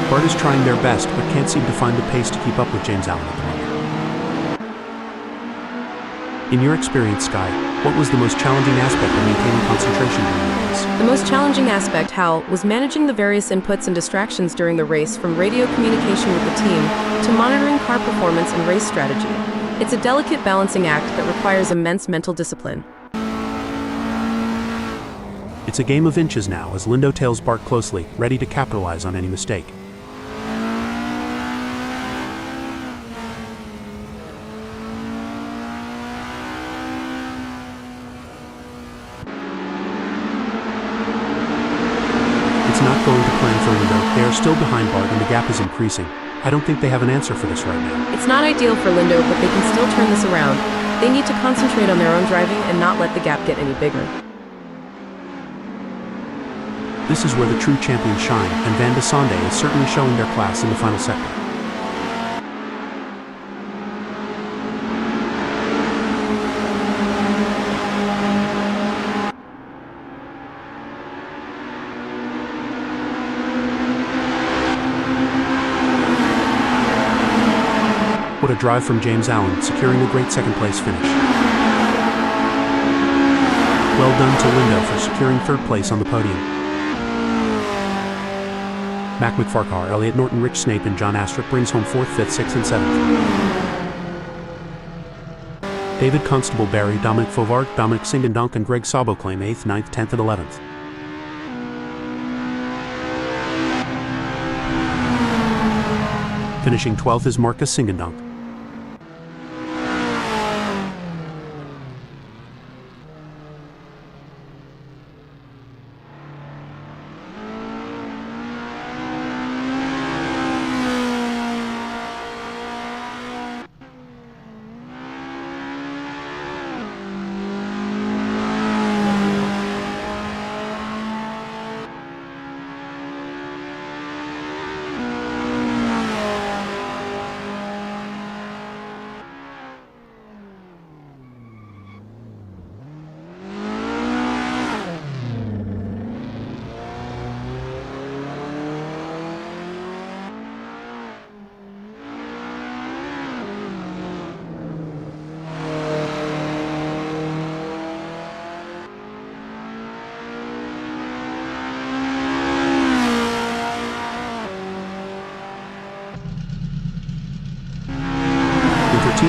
Bart is trying their best, but can't seem to find the pace to keep up with James Allen at the moment. In your experience, Sky, what was the most challenging aspect of maintaining concentration during the race? The most challenging aspect, Hal, was managing the various inputs and distractions during the race, from radio communication with the team to monitoring car performance and race strategy. It's a delicate balancing act that requires immense mental discipline. It's a game of inches now as Lindo tails Bart closely, ready to capitalize on any mistake. It's not going to plan for Lindo. They are still behind Bart and the gap is increasing. I don't think they have an answer for this right now. It's not ideal for Lindo, but they can still turn this around. They need to concentrate on their own driving and not let the gap get any bigger. This is where the true champions shine, and Van de Sonde is certainly showing their class in the final sector. What a drive from James Allen, securing a great second-place finish. Well done to Lindo for securing third place on the podium. Mac McFarcar, Elliot Norton, Rich Snape, and John Astrup brings home 4th, 5th, 6th, and 7th. David Constable Barry, Dominic Fauvart, Dominic Singandonk, and Greg Sabo claim 8th, 9th, 10th, and 11th. Finishing 12th is Marcus Singandonk.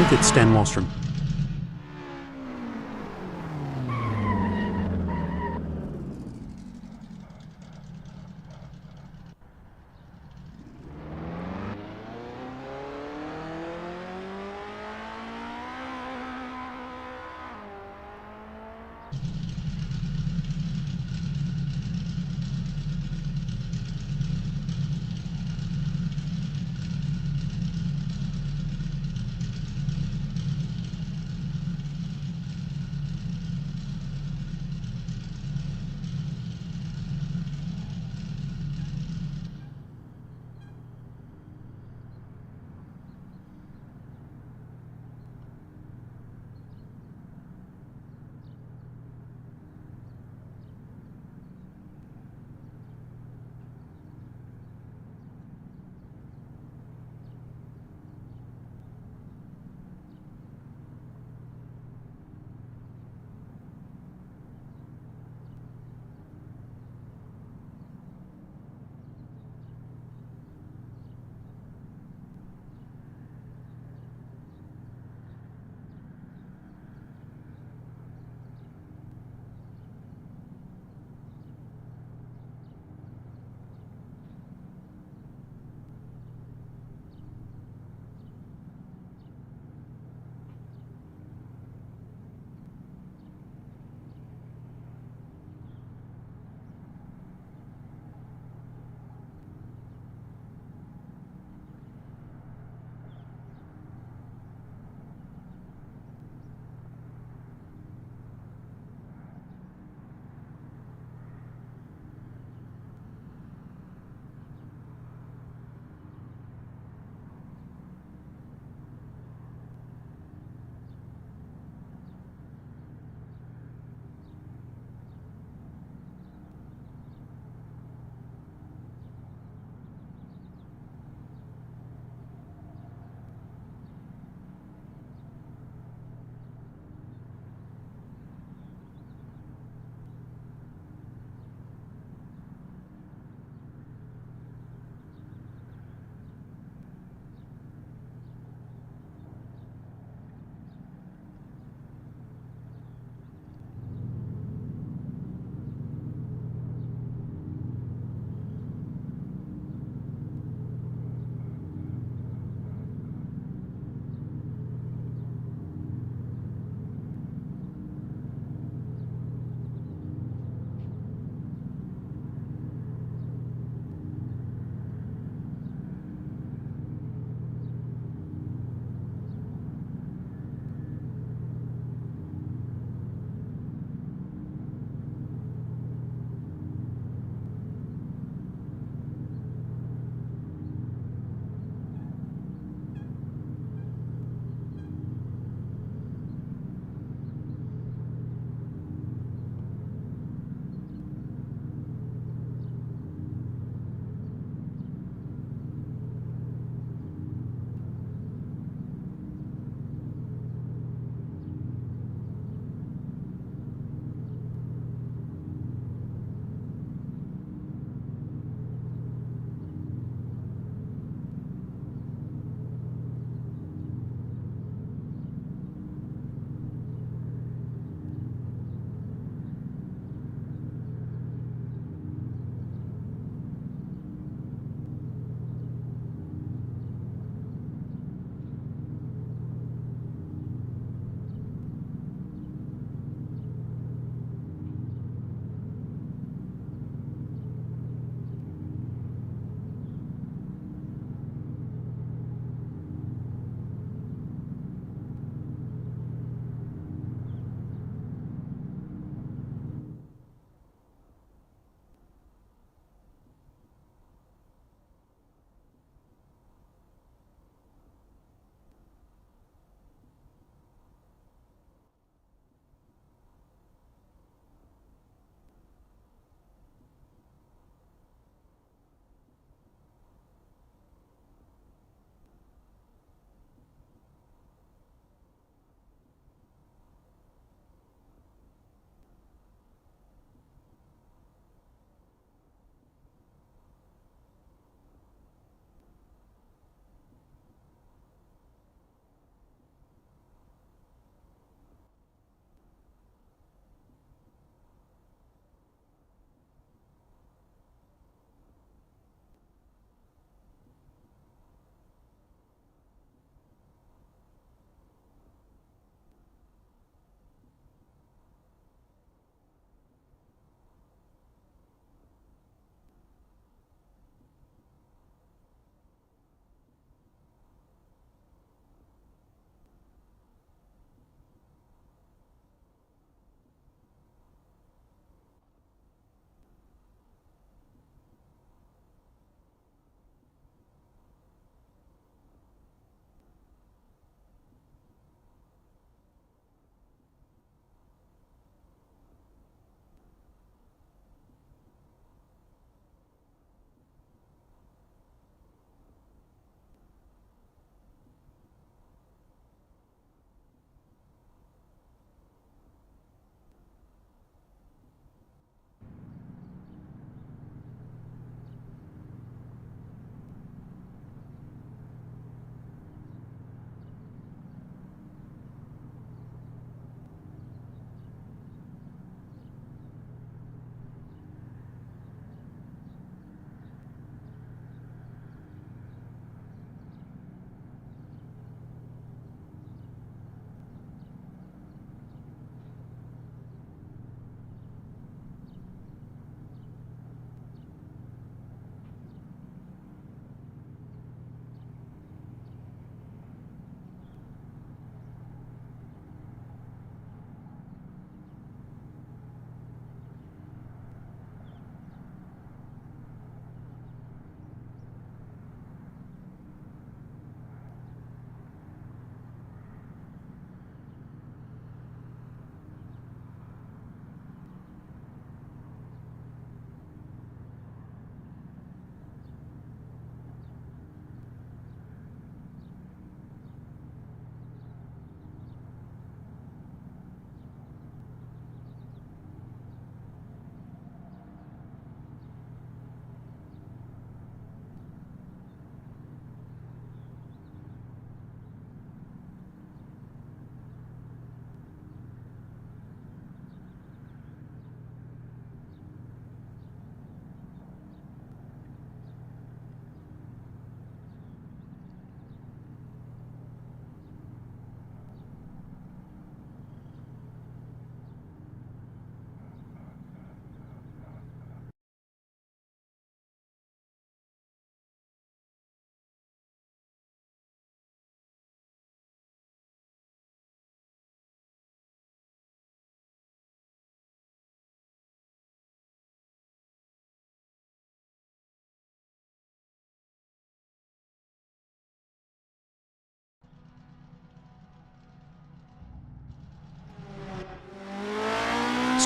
It's Stan Wallstrom.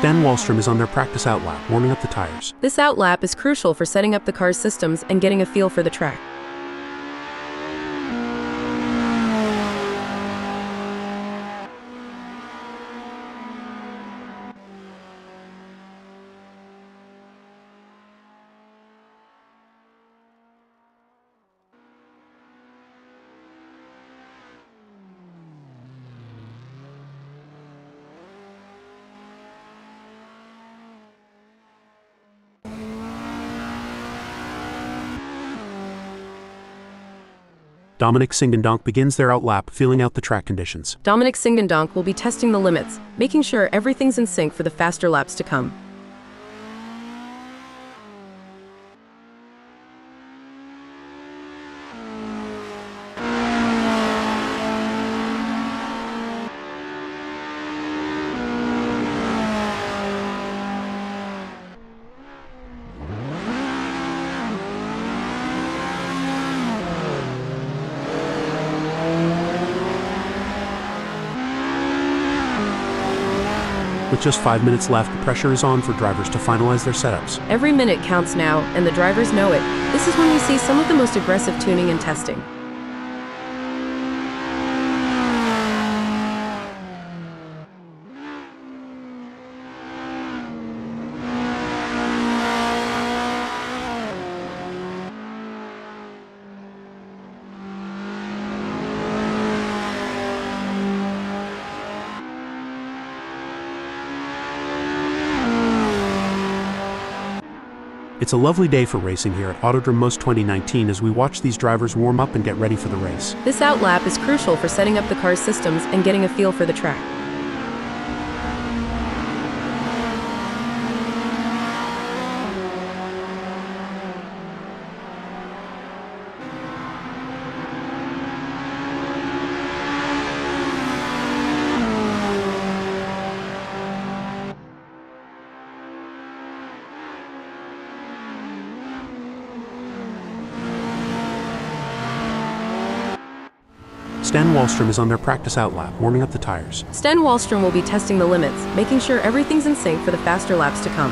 Stan Wallstrom is on their practice outlap, warming up the tires. This outlap is crucial for setting up the car's systems and getting a feel for the track. Dominic Singendonk begins their outlap, feeling out the track conditions. Dominic Singendonk will be testing the limits, making sure everything's in sync for the faster laps to come. With just 5 minutes left, the pressure is on for drivers to finalize their setups. Every minute counts now, and the drivers know it. This is when we see some of the most aggressive tuning and testing. It's a lovely day for racing here at Autodrom Most 2019 as we watch these drivers warm up and get ready for the race. This outlap is crucial for setting up the car's systems and getting a feel for the track. Stan Wallstrom is on their practice outlap, warming up the tires. Stan Wallstrom will be testing the limits, making sure everything's in sync for the faster laps to come.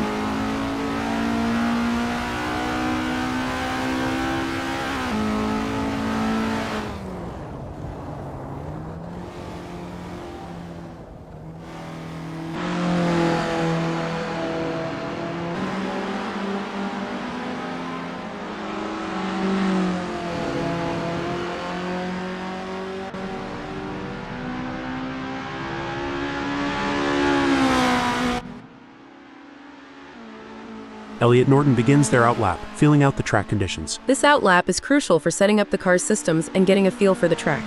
Elliot Norton begins their outlap, feeling out the track conditions. This outlap is crucial for setting up the car's systems and getting a feel for the track.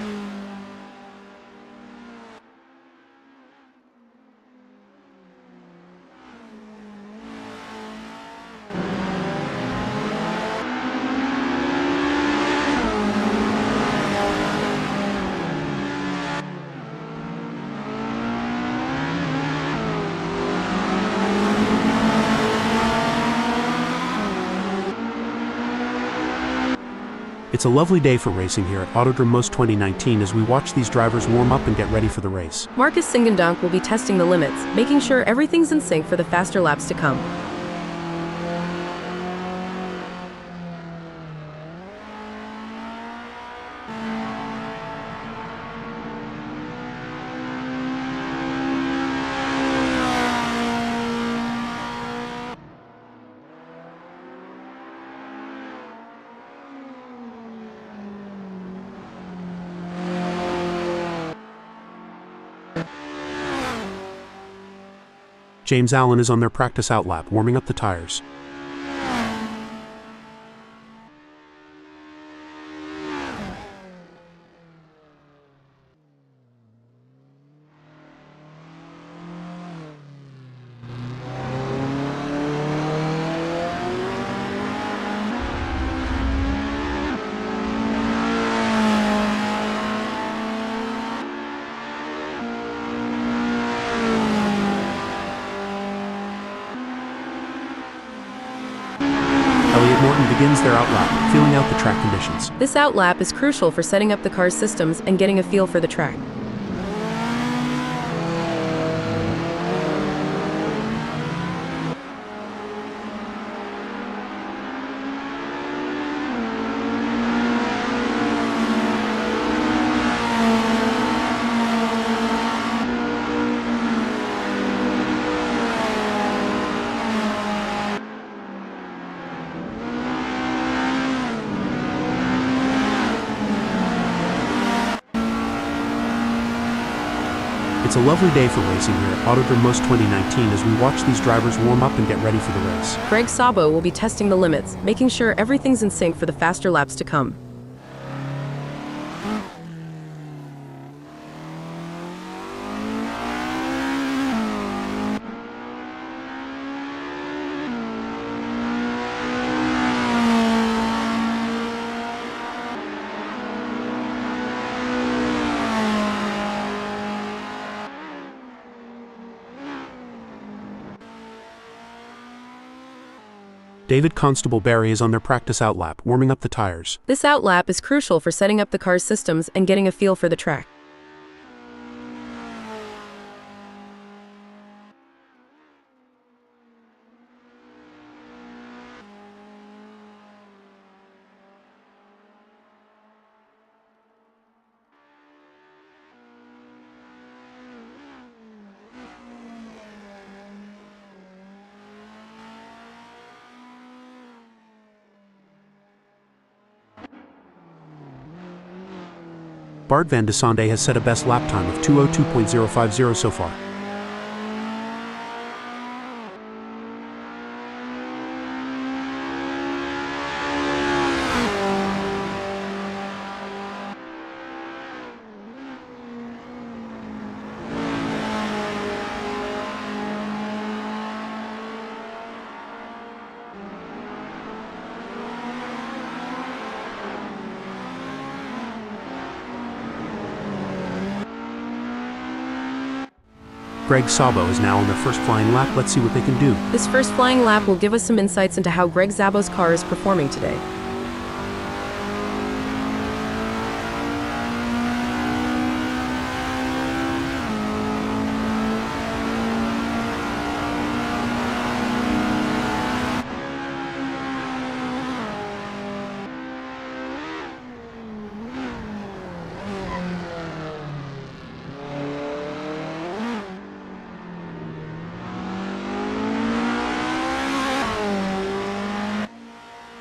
It's a lovely day for racing here at Autodrom Most 2019 as we watch these drivers warm up and get ready for the race. Marcus Singendonk will be testing the limits, making sure everything's in sync for the faster laps to come. James Allen is on their practice outlap, warming up the tires. Elliot Norton begins their outlap, feeling out the track conditions. This outlap is crucial for setting up the car's systems and getting a feel for the track. It's a lovely day for racing here at Autodrom Most 2019 as we watch these drivers warm up and get ready for the race. Greg Sabo will be testing the limits, making sure everything's in sync for the faster laps to come. David Constable Barry is on their practice outlap, warming up the tires. This outlap is crucial for setting up the car's systems and getting a feel for the track. Bart van de Sande has set a best lap time of 2:02.050 so far. Greg Sabo is now on their first flying lap. Let's see what they can do. This first flying lap will give us some insights into how Greg Sabo's car is performing today.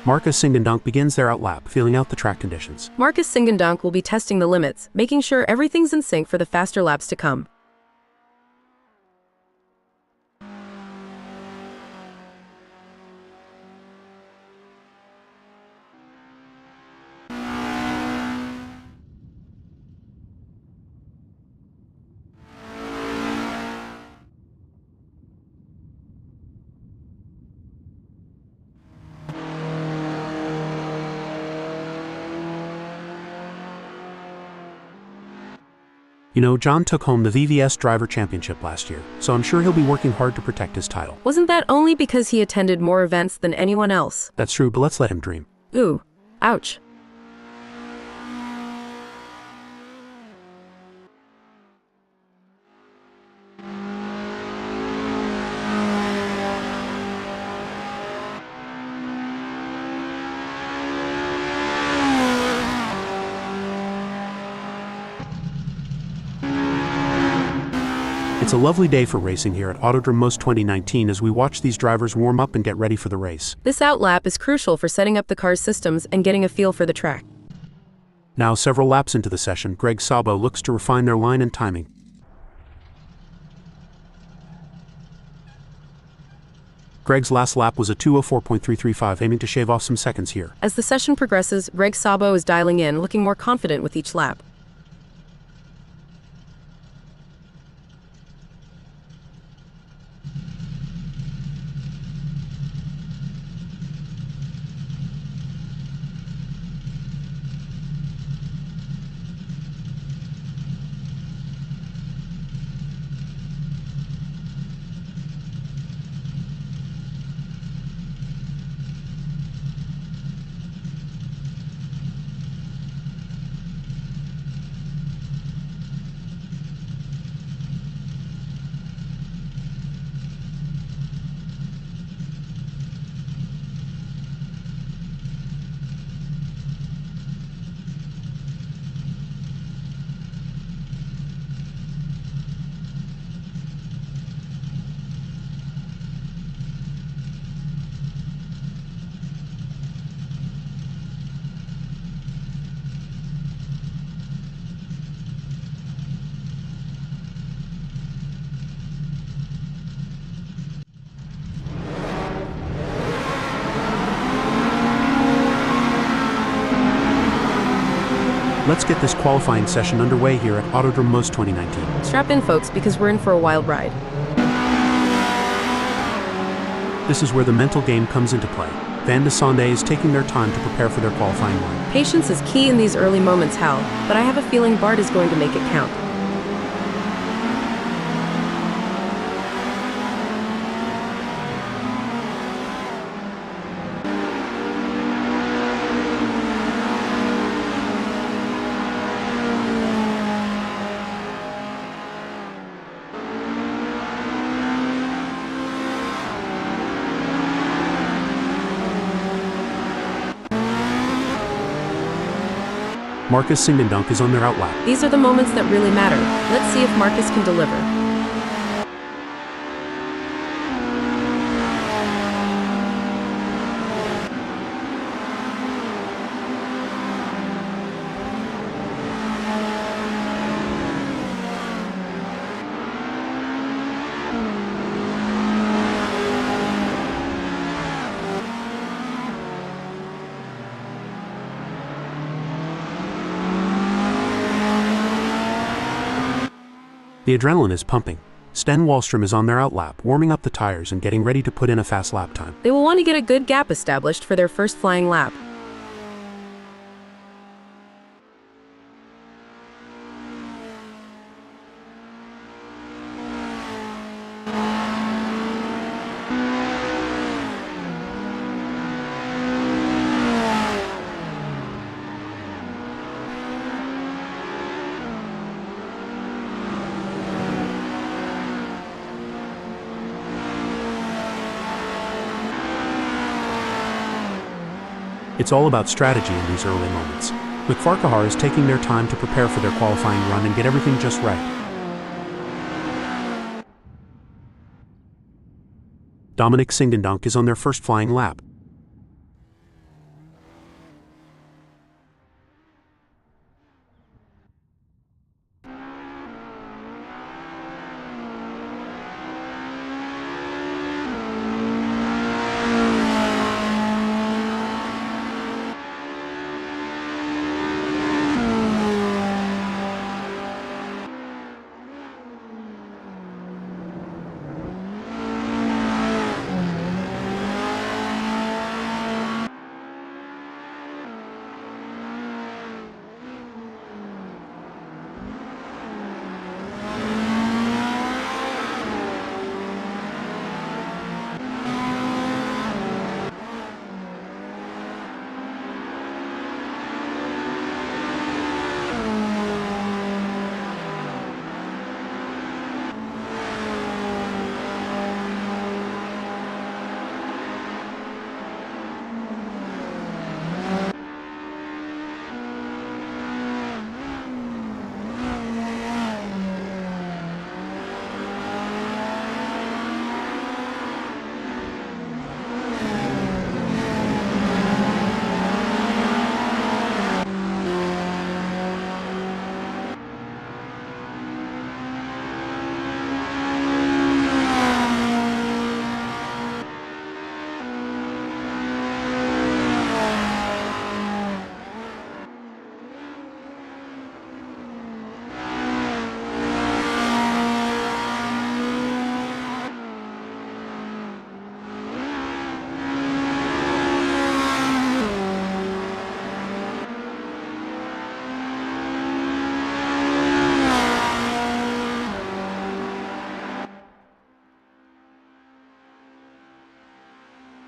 Marcus Singendonk begins their outlap, feeling out the track conditions. Marcus Singendonk will be testing the limits, making sure everything's in sync for the faster laps to come. You know, John took home the VVS Driver Championship last year, so I'm sure he'll be working hard to protect his title. Wasn't that only because he attended more events than anyone else? That's true, but let's let him dream. Ooh, ouch. It's a lovely day for racing here at Autodrom Most 2019 as we watch these drivers warm up and get ready for the race. This outlap is crucial for setting up the car's systems and getting a feel for the track. Now, several laps into the session, Greg Sabo looks to refine their line and timing. Greg's last lap was a 2:04.335, aiming to shave off some seconds here. As the session progresses, Greg Sabo is dialing in, looking more confident with each lap. Let's get this qualifying session underway here at Autodrom Most 2019. Strap in, folks, because we're in for a wild ride. This is where the mental game comes into play. Van de Sande is taking their time to prepare for their qualifying run. Patience is key in these early moments, Hal, but I have a feeling Bart is going to make it count. Marcus Singendunk is on their outlap. These are the moments that really matter. Let's see if Marcus can deliver. The adrenaline is pumping. Sten Wallstrom is on their outlap, warming up the tires and getting ready to put in a fast lap time. They will want to get a good gap established for their first flying lap. It's all about strategy in these early moments. McFarquhar is taking their time to prepare for their qualifying run and get everything just right. Dominic Singendunk is on their first flying lap.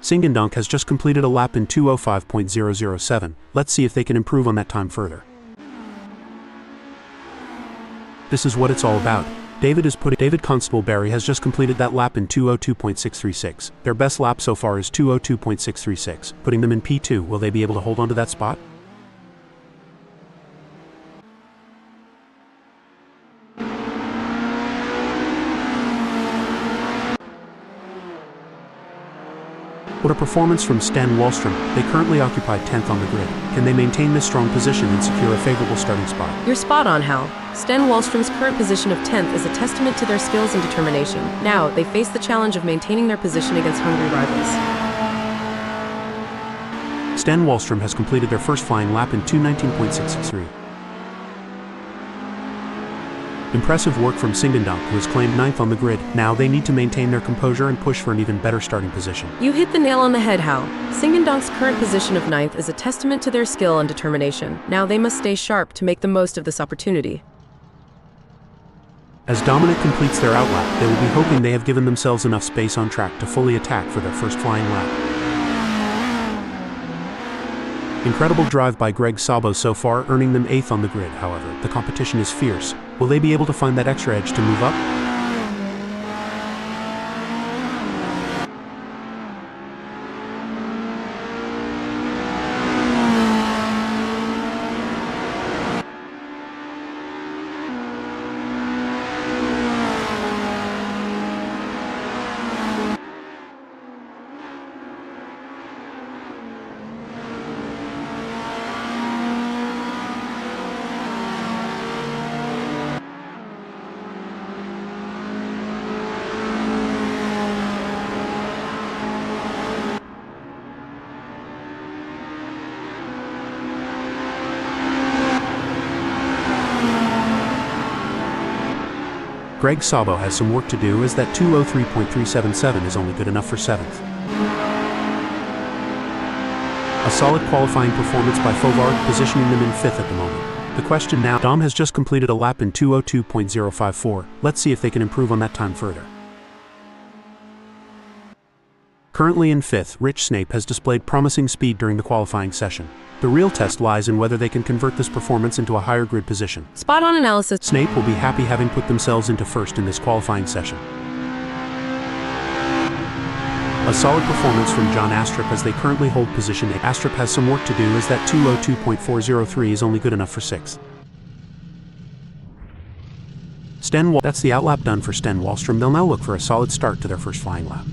Singendunk has just completed a lap in 2:05.007. Let's see if they can improve on that time further. This is what it's all about. David Constable Barry has just completed that lap in 2:02.636. Their best lap so far is 2:02.636, putting them in P2. Will they be able to hold on to that spot? What a performance from Sten Wallstrom. They currently occupy 10th on the grid. Can they maintain this strong position and secure a favorable starting spot? You're spot on, Hal. Sten Wallstrom's current position of 10th is a testament to their skills and determination. Now, they face the challenge of maintaining their position against hungry rivals. Sten Wallstrom has completed their first flying lap in 2:19.663. Impressive work from Singendonk, who has claimed 9th on the grid. Now they need to maintain their composure and push for an even better starting position. You hit the nail on the head, Hal. Singendonk's current position of 9th is a testament to their skill and determination. Now they must stay sharp to make the most of this opportunity. As Dominic completes their outlap, they will be hoping they have given themselves enough space on track to fully attack for their first flying lap. Incredible drive by Greg Sabo so far, earning them 8th on the grid. However, the competition is fierce. Will they be able to find that extra edge to move up? Greg Sabo has some work to do, as that 203.377 is only good enough for 7th. A solid qualifying performance by Fovard, positioning them in 5th at the moment. The question now, Dom has just completed a lap in 202.054. Let's see if they can improve on that time further. Currently in 5th, Rich Snape has displayed promising speed during the qualifying session. The real test lies in whether they can convert this performance into a higher grid position. Spot-on analysis. Snape will be happy having put themselves into 1st in this qualifying session. A solid performance from John Astrup as they currently hold position 8. Astrup has some work to do, as that 202.403 is only good enough for 6th. That's the outlap done for Sten Wallstrom. They'll now look for a solid start to their first flying lap.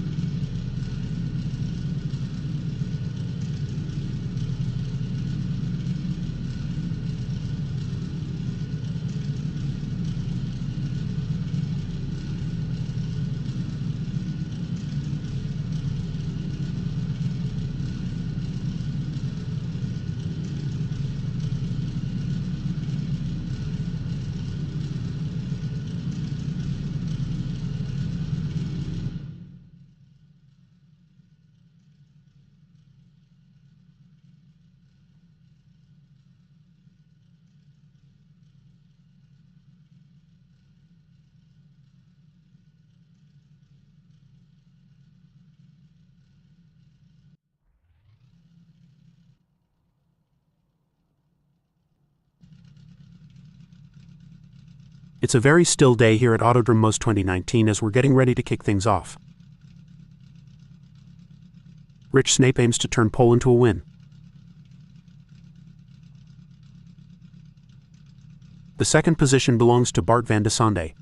It's a very still day here at Autodrom Most 2019 as we're getting ready to kick things off. Rich Snape aims to turn pole into a win. The second position belongs to Bart van de Sande.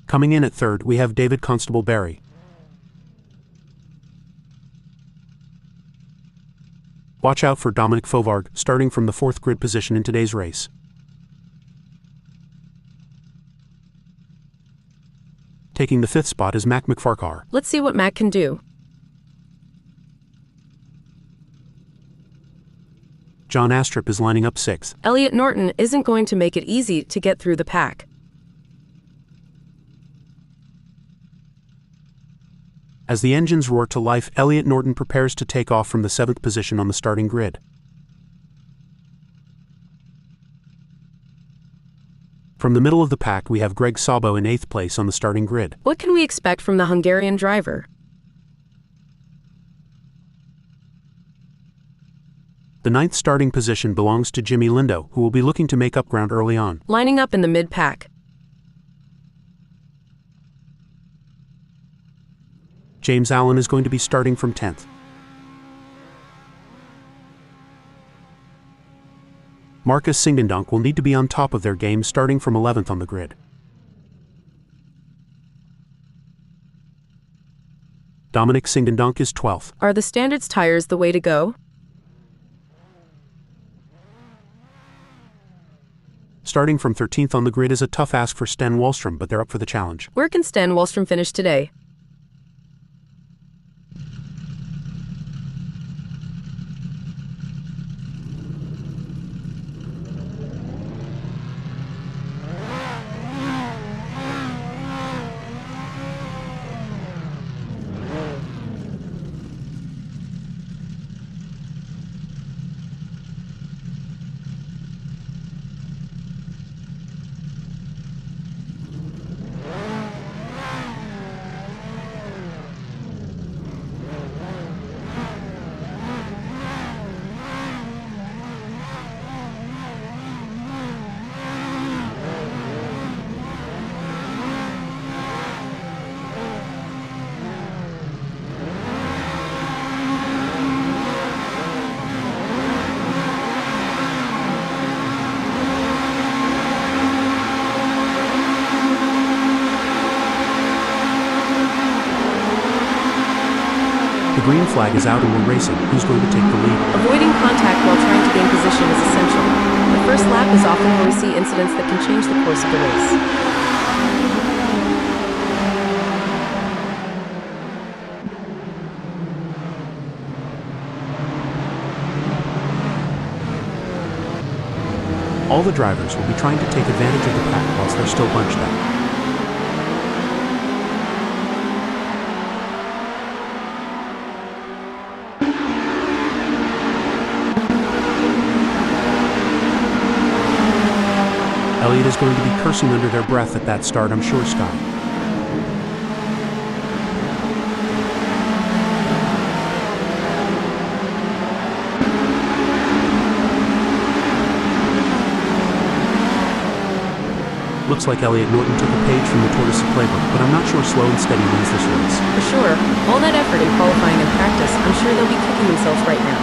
Coming in at 3rd, we have David Constable Barry. Watch out for Dominic Fovard, starting from the 4th grid position in today's race. Taking the 5th spot is Mac McFarcar. Let's see what Mac can do. John Astrup is lining up 6th. Elliot Norton isn't going to make it easy to get through the pack. As the engines roar to life, Elliot Norton prepares to take off from the 7th position on the starting grid. From the middle of the pack, we have Greg Sabo in 8th place on the starting grid. What can we expect from the Hungarian driver? The 9th starting position belongs to Jimmy Lindo, who will be looking to make up ground early on. Lining up in the mid-pack. James Allen is going to be starting from 10th. Marcus Singendonk will need to be on top of their game, starting from 11th on the grid. Dominic Singendonk is 12th. Are the standards tires the way to go? Starting from 13th on the grid is a tough ask for Sten Wallstrom, but they're up for the challenge. Where can Sten Wallstrom finish today? flag is out and we're racing. Who's going to take the lead? Avoiding contact while trying to gain position is essential. The first lap is often where we see incidents that can change the course of the race. All the drivers will be trying to take advantage of the pack whilst they're still bunched up. Elliott is going to be cursing under their breath at that start, I'm sure, Scott. Looks like Elliott Norton took a page from the Tortoise playbook, but I'm not sure slow and steady wins this race. For sure, all that effort in qualifying and practice, I'm sure they'll be kicking themselves right now.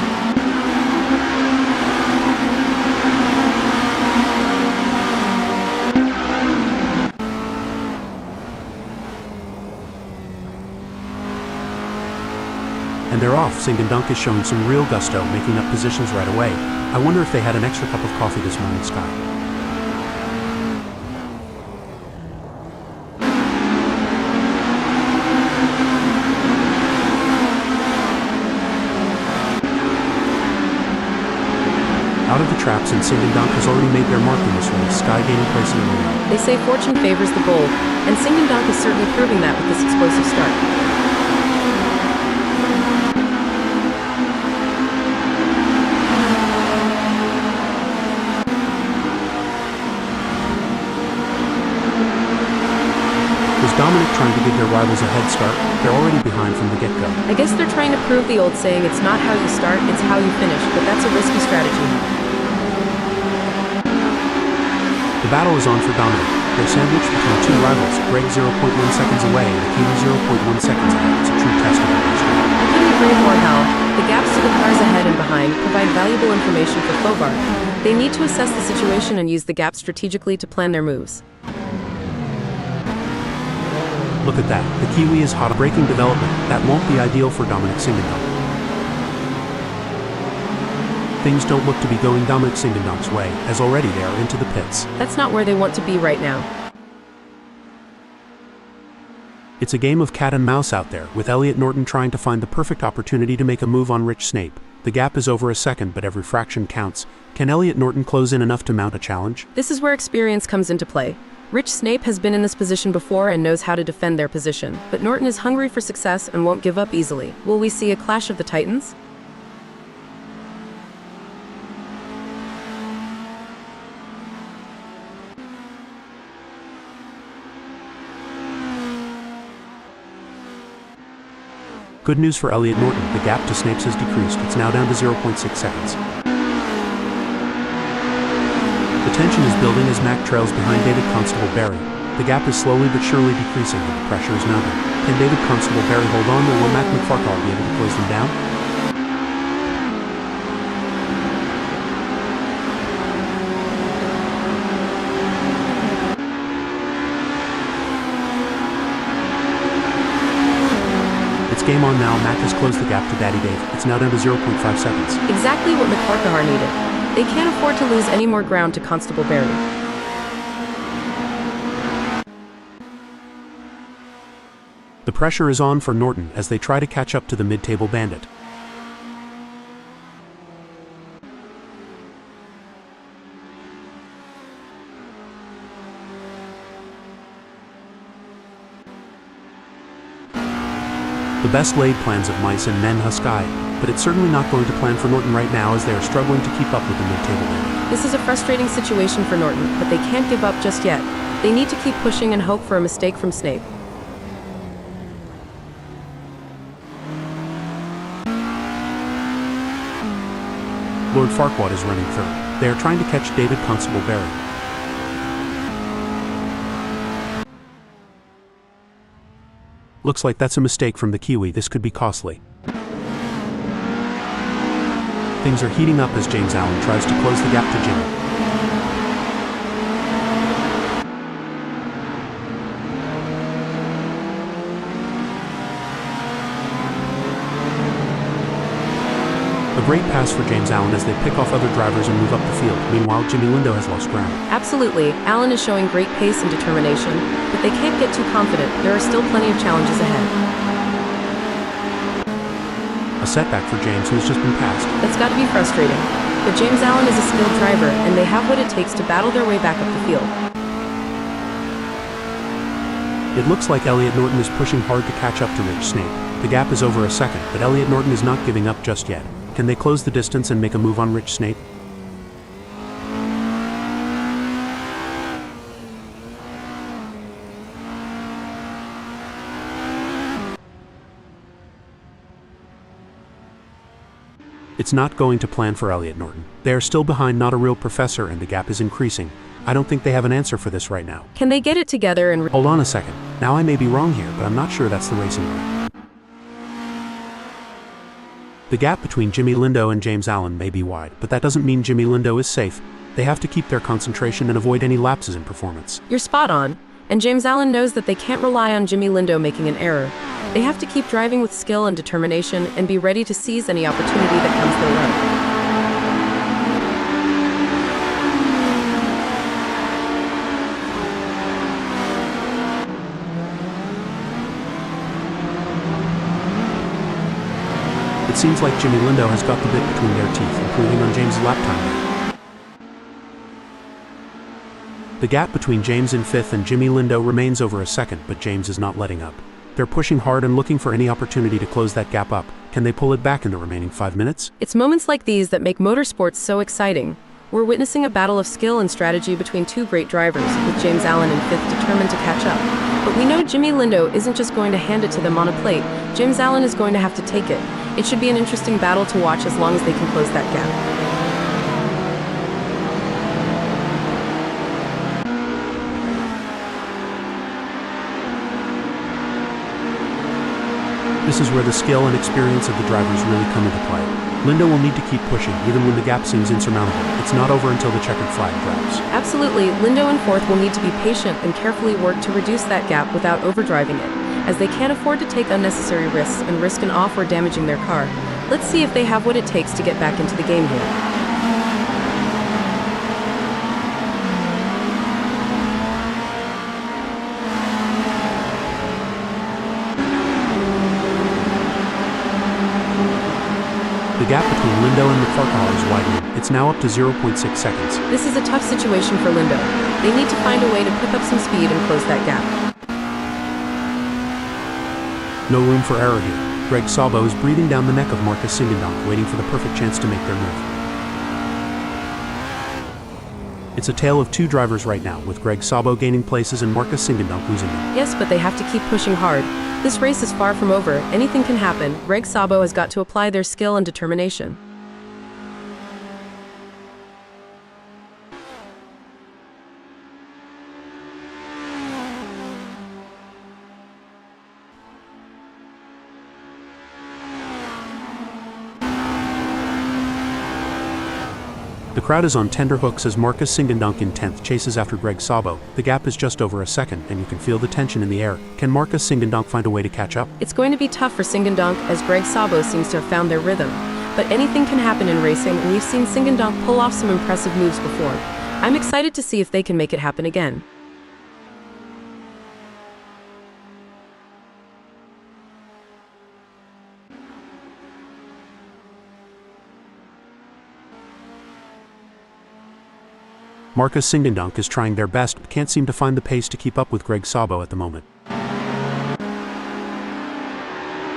And they're off. Sing and Dunk is showing some real gusto, making up positions right away. I wonder if they had an extra cup of coffee this morning, Scott. Out of the traps, and Sing and Dunk has already made their mark in this race, Sky gaining place in the lead. They say fortune favors the bold, and Sing and Dunk is certainly proving that with this explosive start. Dominic trying to give their rivals a head start. They're already behind from the get-go. I guess they're trying to prove the old saying, it's not how you start, it's how you finish, but that's a risky strategy. The battle is on for Dominic. They're sandwiched between two rivals, Greg 0.1 seconds away and Akimi 0.1 seconds ahead. It's a true test of industry. I couldn't agree more, Hal. The gaps to the cars ahead and behind provide valuable information for Fovart. They need to assess the situation and use the gaps strategically to plan their moves. Look at that. The Kiwi is hot. Braking development. That won't be ideal for Dominic Singendonk. Things don't look to be going Dominic Singendonk's way, as already they are into the pits. That's not where they want to be right now. It's a game of cat and mouse out there, with Elliott Norton trying to find the perfect opportunity to make a move on Rich Snape. The gap is over a second, but every fraction counts. Can Elliott Norton close in enough to mount a challenge? This is where experience comes into play. Rich Snape has been in this position before and knows how to defend their position, but Norton is hungry for success and won't give up easily. Will we see a clash of the Titans? Good news for Elliott Norton. The gap to Snapes has decreased. It's now down to 0.6 seconds. The tension is building as Mac trails behind David Constable Barry. The gap is slowly but surely decreasing and the pressure is mounting. Can David Constable Barry hold on, or will Mac McFarquhar be able to close them down? It's game on now. Mac has closed the gap to Daddy Dave. It's now down to 0.5 seconds. Exactly what McFarquhar needed. They can't afford to lose any more ground to Constable Barry. The pressure is on for Norton as they try to catch up to the mid-table bandit. The best laid plans of mice and men Husky, but it's certainly not going to plan for Norton right now as they are struggling to keep up with the mid-table bandit. This is a frustrating situation for Norton, but they can't give up just yet. They need to keep pushing and hope for a mistake from Snape. Lord Farquaad is running third. They are trying to catch David Constable Barry. Looks like that's a mistake from the Kiwi. This could be costly. Things are heating up as James Allen tries to close the gap to Jimmy. A great pass for James Allen as they pick off other drivers and move up the field. Meanwhile, Jimmy Lindo has lost ground. Absolutely, Allen is showing great pace and determination, but they can't get too confident. There are still plenty of challenges ahead. A setback for James, who's just been passed. That's got to be frustrating. But James Allen is a skilled driver, and they have what it takes to battle their way back up the field. It looks like Elliott Norton is pushing hard to catch up to Rich Snape. The gap is over a second, but Elliott Norton is not giving up just yet. Can they close the distance and make a move on Rich Snape? It's not going to plan for Elliott Norton. They are still behind Not a Real Professor, and the gap is increasing. I don't think they have an answer for this right now. Can they get it together and... Hold on a second. Now I may be wrong here, but I'm not sure that's the racing way. The gap between Jimmy Lindo and James Allen may be wide, but that doesn't mean Jimmy Lindo is safe. They have to keep their concentration and avoid any lapses in performance. You're spot on. And James Allen knows that they can't rely on Jimmy Lindo making an error. They have to keep driving with skill and determination and be ready to seize any opportunity that comes their way. It seems like Jimmy Lindo has got the bit between their teeth, improving on James' lap time. The gap between James in fifth and Jimmy Lindo remains over a second, but James is not letting up. They're pushing hard and looking for any opportunity to close that gap up. Can they pull it back in the remaining 5 minutes? It's moments like these that make motorsports so exciting. We're witnessing a battle of skill and strategy between two great drivers, with James Allen in fifth determined to catch up. But we know Jimmy Lindo isn't just going to hand it to them on a plate. James Allen is going to have to take it. It should be an interesting battle to watch as long as they can close that gap. This is where the skill and experience of the drivers really come into play. Lindo will need to keep pushing, even when the gap seems insurmountable. It's not over until the checkered flag drops. Absolutely, Lindo in fourth will need to be patient and carefully work to reduce that gap without overdriving it, as they can't afford to take unnecessary risks and risk an off or damaging their car. Let's see if they have what it takes to get back into the game here. The gap between Lindo and McFarquhar is widening. It's now up to 0.6 seconds. This is a tough situation for Lindo. They need to find a way to pick up some speed and close that gap. No room for error here. Greg Sabo is breathing down the neck of Marcus Singendonk, waiting for the perfect chance to make their move. It's a tale of two drivers right now, with Greg Sabo gaining places and Marcus Singendonk losing them. Yes, but they have to keep pushing hard. This race is far from over. Anything can happen. Greg Sabo has got to apply their skill and determination. The crowd is on tenterhooks as Marcus Singendonk in 10th chases after Greg Sabo. The gap is just over a second, and you can feel the tension in the air. Can Marcus Singendonk find a way to catch up? It's going to be tough for Singendonk, as Greg Sabo seems to have found their rhythm. But anything can happen in racing, and we've seen Singendonk pull off some impressive moves before. I'm excited to see if they can make it happen again. Marcus Singendonk is trying their best, but can't seem to find the pace to keep up with Greg Sabo at the moment.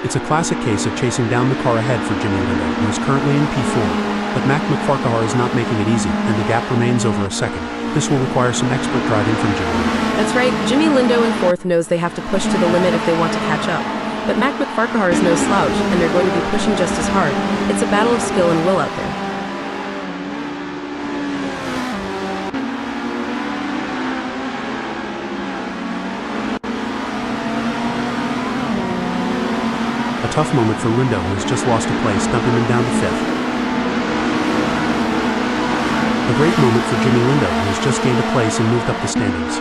It's a classic case of chasing down the car ahead for Jimmy Lindo, who is currently in P4. But Mac McFarquhar is not making it easy, and the gap remains over a second. This will require some expert driving from Jimmy Lindo. That's right, Jimmy Lindo in fourth knows they have to push to the limit if they want to catch up. But Mac McFarquhar is no slouch, and they're going to be pushing just as hard. It's a battle of skill and will out there. A tough moment for Lindo, who has just lost a place, dumping him down to fifth. A great moment for Jimmy Lindo, who has just gained a place and moved up the standings.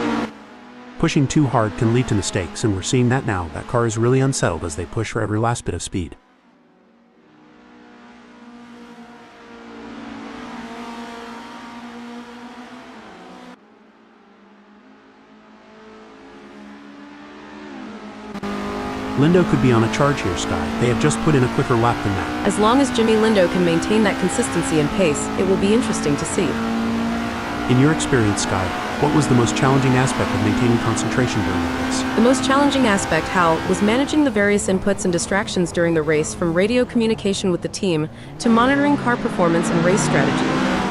Pushing too hard can lead to mistakes, and we're seeing that now. That car is really unsettled as they push for every last bit of speed. Lindo could be on a charge here, Sky. They have just put in a quicker lap than that. As long as Jimmy Lindo can maintain that consistency and pace, it will be interesting to see. In your experience, Sky, what was the most challenging aspect of maintaining concentration during the race? The most challenging aspect, Hal, was managing the various inputs and distractions during the race, from radio communication with the team to monitoring car performance and race strategy.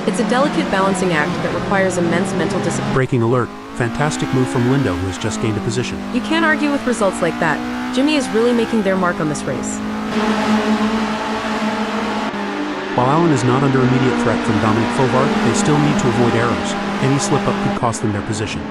It's a delicate balancing act that requires immense mental discipline. Breaking alert. Fantastic move from Lindo, who has just gained a position. You can't argue with results like that. Jimmy is really making their mark on this race. While Allen is not under immediate threat from Dominic Fovart, they still need to avoid errors. Any slip-up could cost them their position.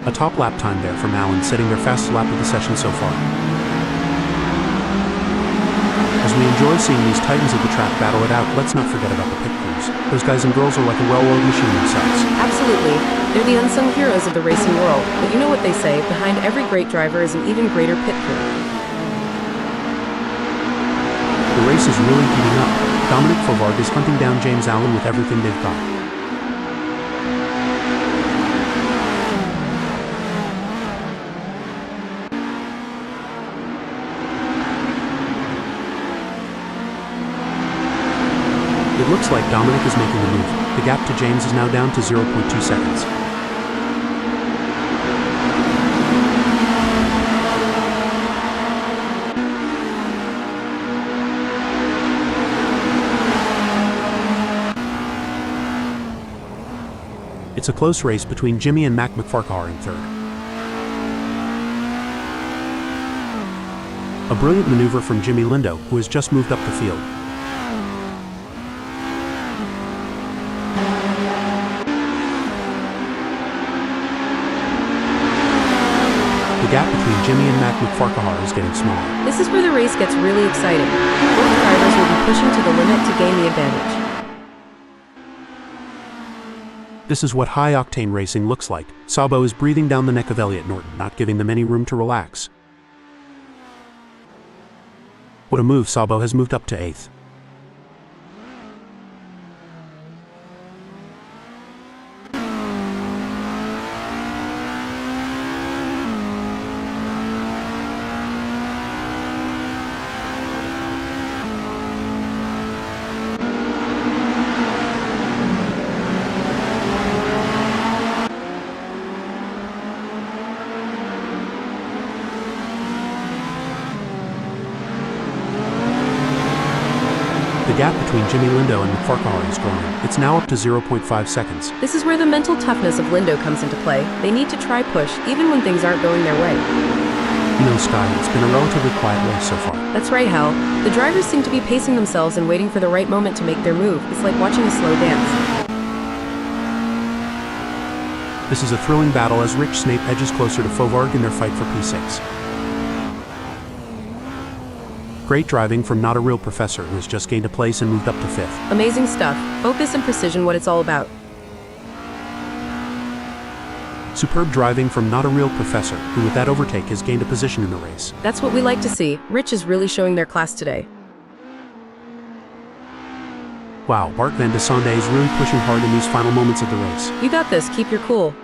A top lap time there from Allen, setting their fastest lap of the session so far. As we enjoy seeing these titans of the track battle it out, let's not forget about the pit crews. Those guys and girls are like a well-oiled machine themselves. Absolutely. They're the unsung heroes of the racing world. But you know what they say, behind every great driver is an even greater pit crew. The race is really heating up. Dominic Fovart is hunting down James Allen with everything they've got. It looks like Dominic is making the move. The gap to James is now down to 0.2 seconds. It's a close race between Jimmy and Mac McFarquhar in third. A brilliant maneuver from Jimmy Lindo, who has just moved up the field. The gap between Jimmy and Mac McFarquhar is getting smaller. This is where the race gets really exciting. Both drivers will be pushing to the limit to gain the advantage. This is what high-octane racing looks like. Sabo is breathing down the neck of Elliott Norton, not giving them any room to relax. What a move. Sabo has moved up to 8th. The gap between Jimmy Lindo and McFarquhar is growing. It's now up to 0.5 seconds. This is where the mental toughness of Lindo comes into play. They need to try push, even when things aren't going their way. You know, Sky, it's been a relatively quiet race so far. That's right, Hal. The drivers seem to be pacing themselves and waiting for the right moment to make their move. It's like watching a slow dance. This is a thrilling battle as Rich Snape edges closer to Fovart in their fight for P6. Great driving from Not a Real Professor, who has just gained a place and moved up to 5th. Amazing stuff. Focus and precision, what it's all about. Superb driving from Not a Real Professor, who with that overtake has gained a position in the race. That's what we like to see. Rich is really showing their class today. Wow, Bart Van de Sonde is really pushing hard in these final moments of the race. You got this. Keep your cool.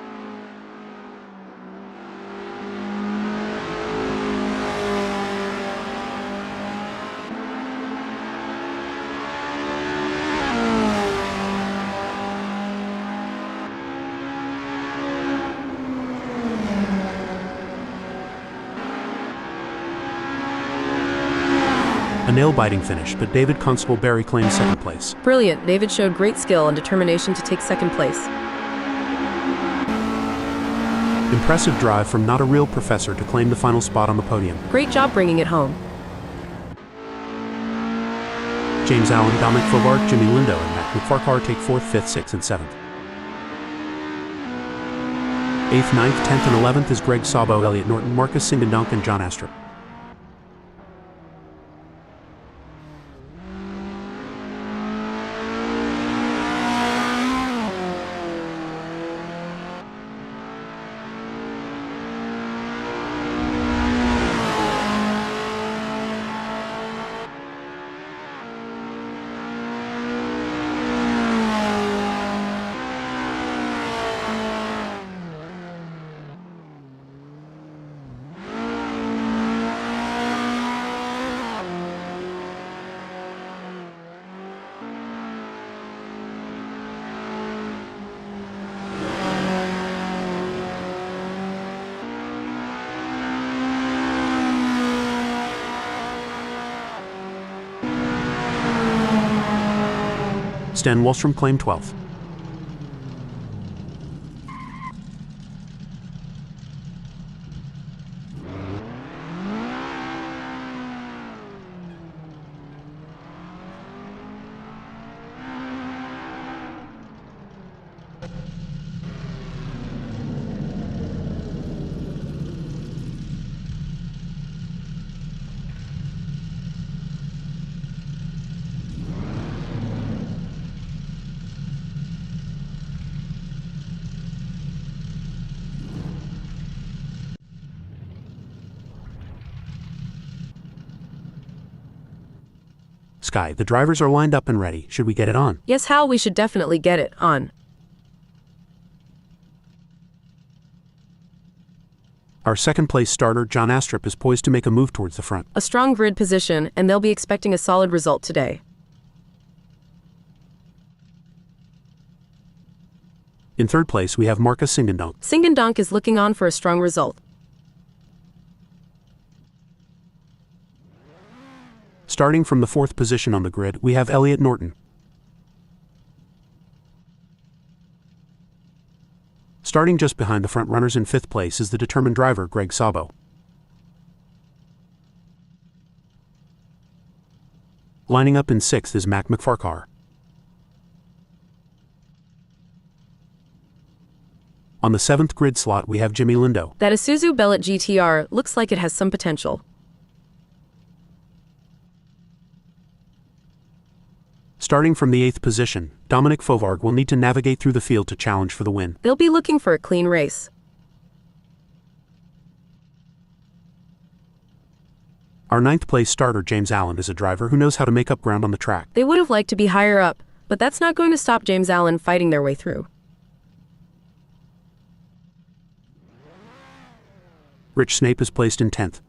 A nail-biting finish, but David Constable Barry claims second place. Brilliant. David showed great skill and determination to take second place. Impressive drive from Not a Real Professor to claim the final spot on the podium. Great job bringing it home. James Allen, Dominic Fovart, Jimmy Lindo, and Mac McFarquhar take 4th, 5th, 6th, and 7th. 8th, 9th, 10th, and 11th is Greg Sabo, Elliott Norton, Marcus Singandonk, and John Astrup. Sten Wallstrom claimed 12th. Sky, the drivers are lined up and ready. Should we get it on? Yes, Hal, we should definitely get it on. Our second-place starter, John Astrup, is poised to make a move towards the front. A strong grid position, and they'll be expecting a solid result today. In third place, we have Marcus Singendonk. Singendonk is looking on for a strong result. Starting from the fourth position on the grid, we have Elliot Norton. Starting just behind the front runners in fifth place is the determined driver, Greg Sabo. Lining up in sixth is Mac McFarcar. On the seventh grid slot, we have Jimmy Lindo. That Isuzu Bellett GTR looks like it has some potential. Starting from the eighth position, Dominic Fovarg will need to navigate through the field to challenge for the win. They'll be looking for a clean race. Our ninth place starter, James Allen, is a driver who knows how to make up ground on the track. They would have liked to be higher up, but that's not going to stop James Allen fighting their way through. Rich Snape is placed in 10th.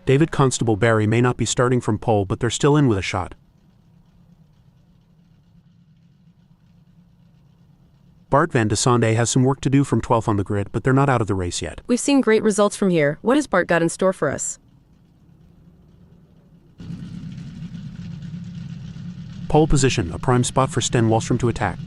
David Constable Barry may not be starting from pole, but they're still in with a shot. Bart van de Sonde has some work to do from 12th on the grid, but they're not out of the race yet. We've seen great results from here. What has Bart got in store for us? Pole position, a prime spot for Sten Wallstrom to attack.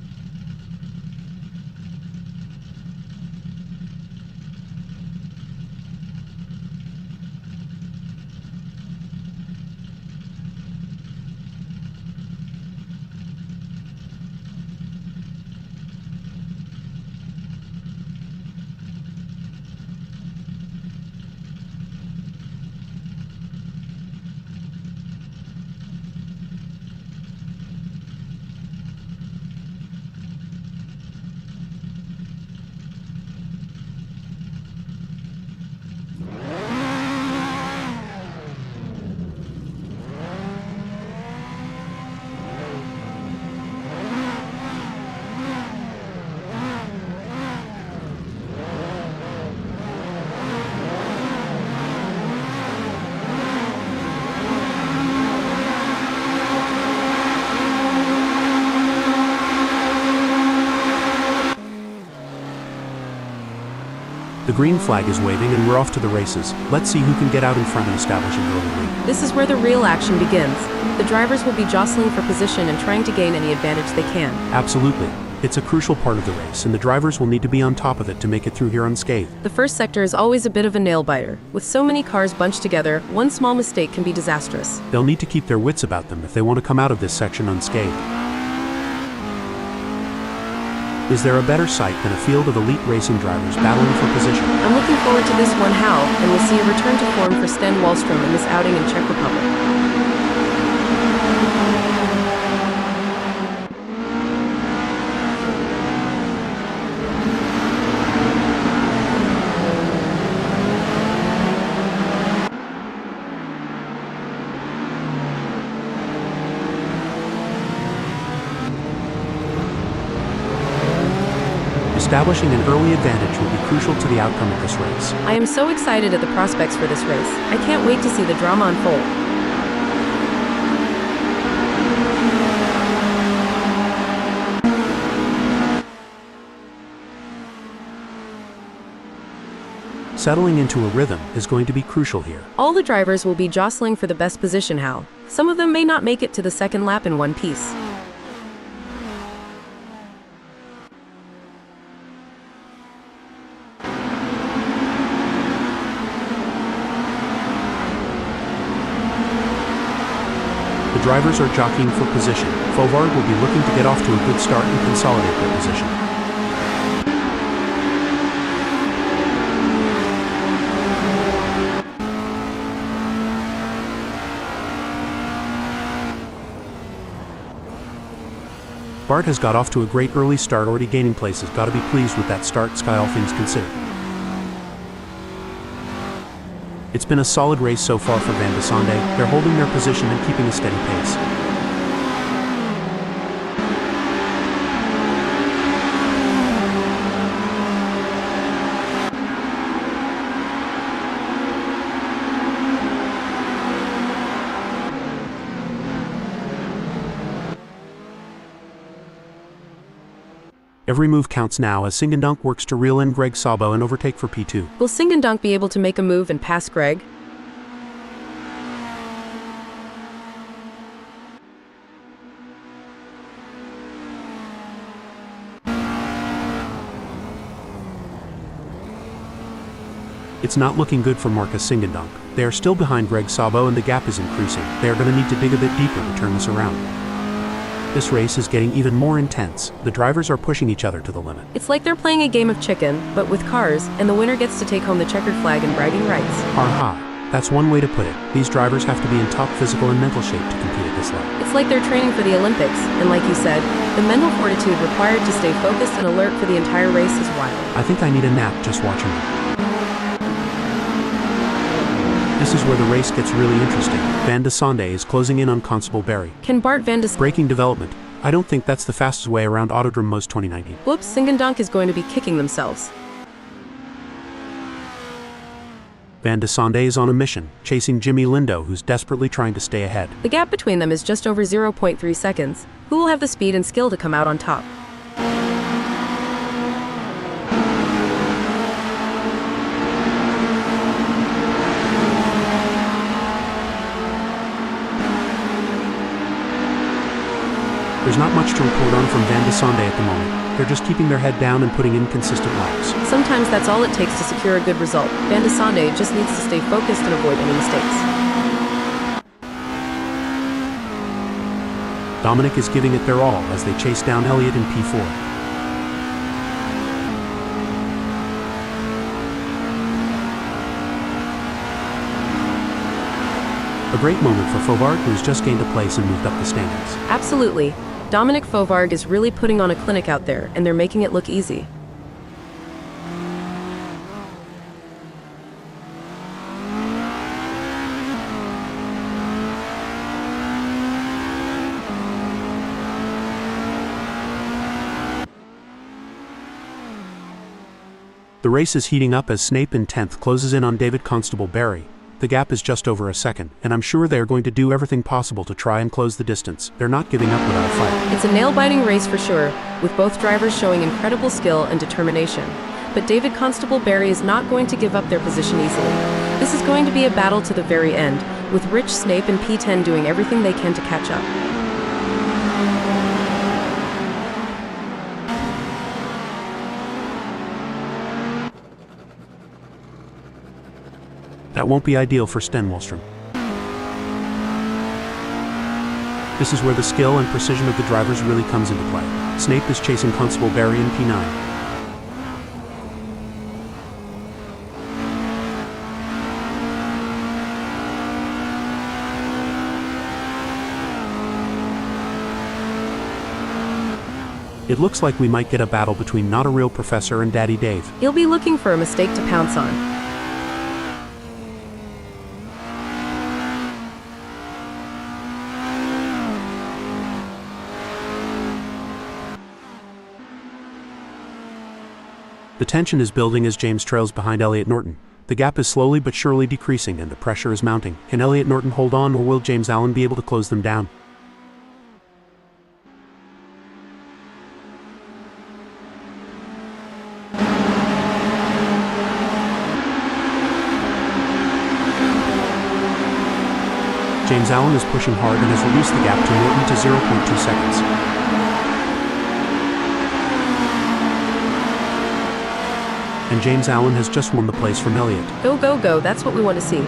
The green flag is waving and we're off to the races. Let's see who can get out in front and establish an early lead. This is where the real action begins. The drivers will be jostling for position and trying to gain any advantage they can. Absolutely. It's a crucial part of the race, and the drivers will need to be on top of it to make it through here unscathed. The first sector is always a bit of a nail-biter. With so many cars bunched together, one small mistake can be disastrous. They'll need to keep their wits about them if they want to come out of this section unscathed. Is there a better sight than a field of elite racing drivers battling for position? I'm looking forward to this one, Hal, and we'll see a return to form for Sten Wallstrom in this outing in Czech Republic. Establishing an early advantage will be crucial to the outcome of this race. I am so excited at the prospects for this race. I can't wait to see the drama unfold. settling into a rhythm is going to be crucial here. All the drivers will be jostling for the best position, Hal. Some of them may not make it to the second lap in one piece. The drivers are jockeying for position. Fovard will be looking to get off to a good start and consolidate their position. Bart has got off to a great early start, already gaining places. Got to be pleased with that start, Sky, all things considered. It's been a solid race so far for Van de Sonde. They're holding their position and keeping a steady pace. Every move counts now as Singandunk works to reel in Greg Sabo and overtake for P2. Will Singandunk be able to make a move and pass Greg? It's not looking good for Marcus Singandunk. They are still behind Greg Sabo and the gap is increasing. They are going to need to dig a bit deeper to turn this around. This race is getting even more intense. The drivers are pushing each other to the limit. It's like they're playing a game of chicken, but with cars, and the winner gets to take home the checkered flag and bragging rights. Ha! That's one way to put it. These drivers have to be in top physical and mental shape to compete at this level. It's like they're training for the Olympics, and like you said, the mental fortitude required to stay focused and alert for the entire race is wild. I think I need a nap just watching them. This is where the race gets really interesting. Van de Sonde is closing in on Constable Barry. Can Bart Van de... Braking development. I don't think that's the fastest way around Autodrom Most 2019. Whoops, Singandunk is going to be kicking themselves. Van de Sonde is on a mission, chasing Jimmy Lindo, who's desperately trying to stay ahead. The gap between them is just over 0.3 seconds. Who will have the speed and skill to come out on top? There's not much to report on from Van de Sonde at the moment. They're just keeping their head down and putting in consistent laps. Sometimes that's all it takes to secure a good result. Van de Sonde just needs to stay focused and avoid any mistakes. Dominic is giving it their all as they chase down Elliott in P4. A great moment for Fovard, who's just gained a place and moved up the standings. Absolutely. Dominic Fovard is really putting on a clinic out there, and they're making it look easy. The race is heating up as Snape in 10th closes in on David Constable Barry. The gap is just over a second, and I'm sure they are going to do everything possible to try and close the distance. They're not giving up without a fight. It's a nail-biting race for sure, with both drivers showing incredible skill and determination. But David Constable Barry is not going to give up their position easily. This is going to be a battle to the very end, with Rich Snape and P10 doing everything they can to catch up. That won't be ideal for Sten Wallstrom. This is where the skill and precision of the drivers really comes into play. Snape is chasing Constable Barry in P9. It looks like we might get a battle between Not a Real Professor and Daddy Dave. He'll be looking for a mistake to pounce on. The tension is building as James trails behind Elliott Norton. The gap is slowly but surely decreasing and the pressure is mounting. Can Elliott Norton hold on, or will James Allen be able to close them down? James Allen is pushing hard and has reduced the gap to Norton to 0.2 seconds. And James Allen has just won the place from Elliott. Go, go, go, that's what we want to see.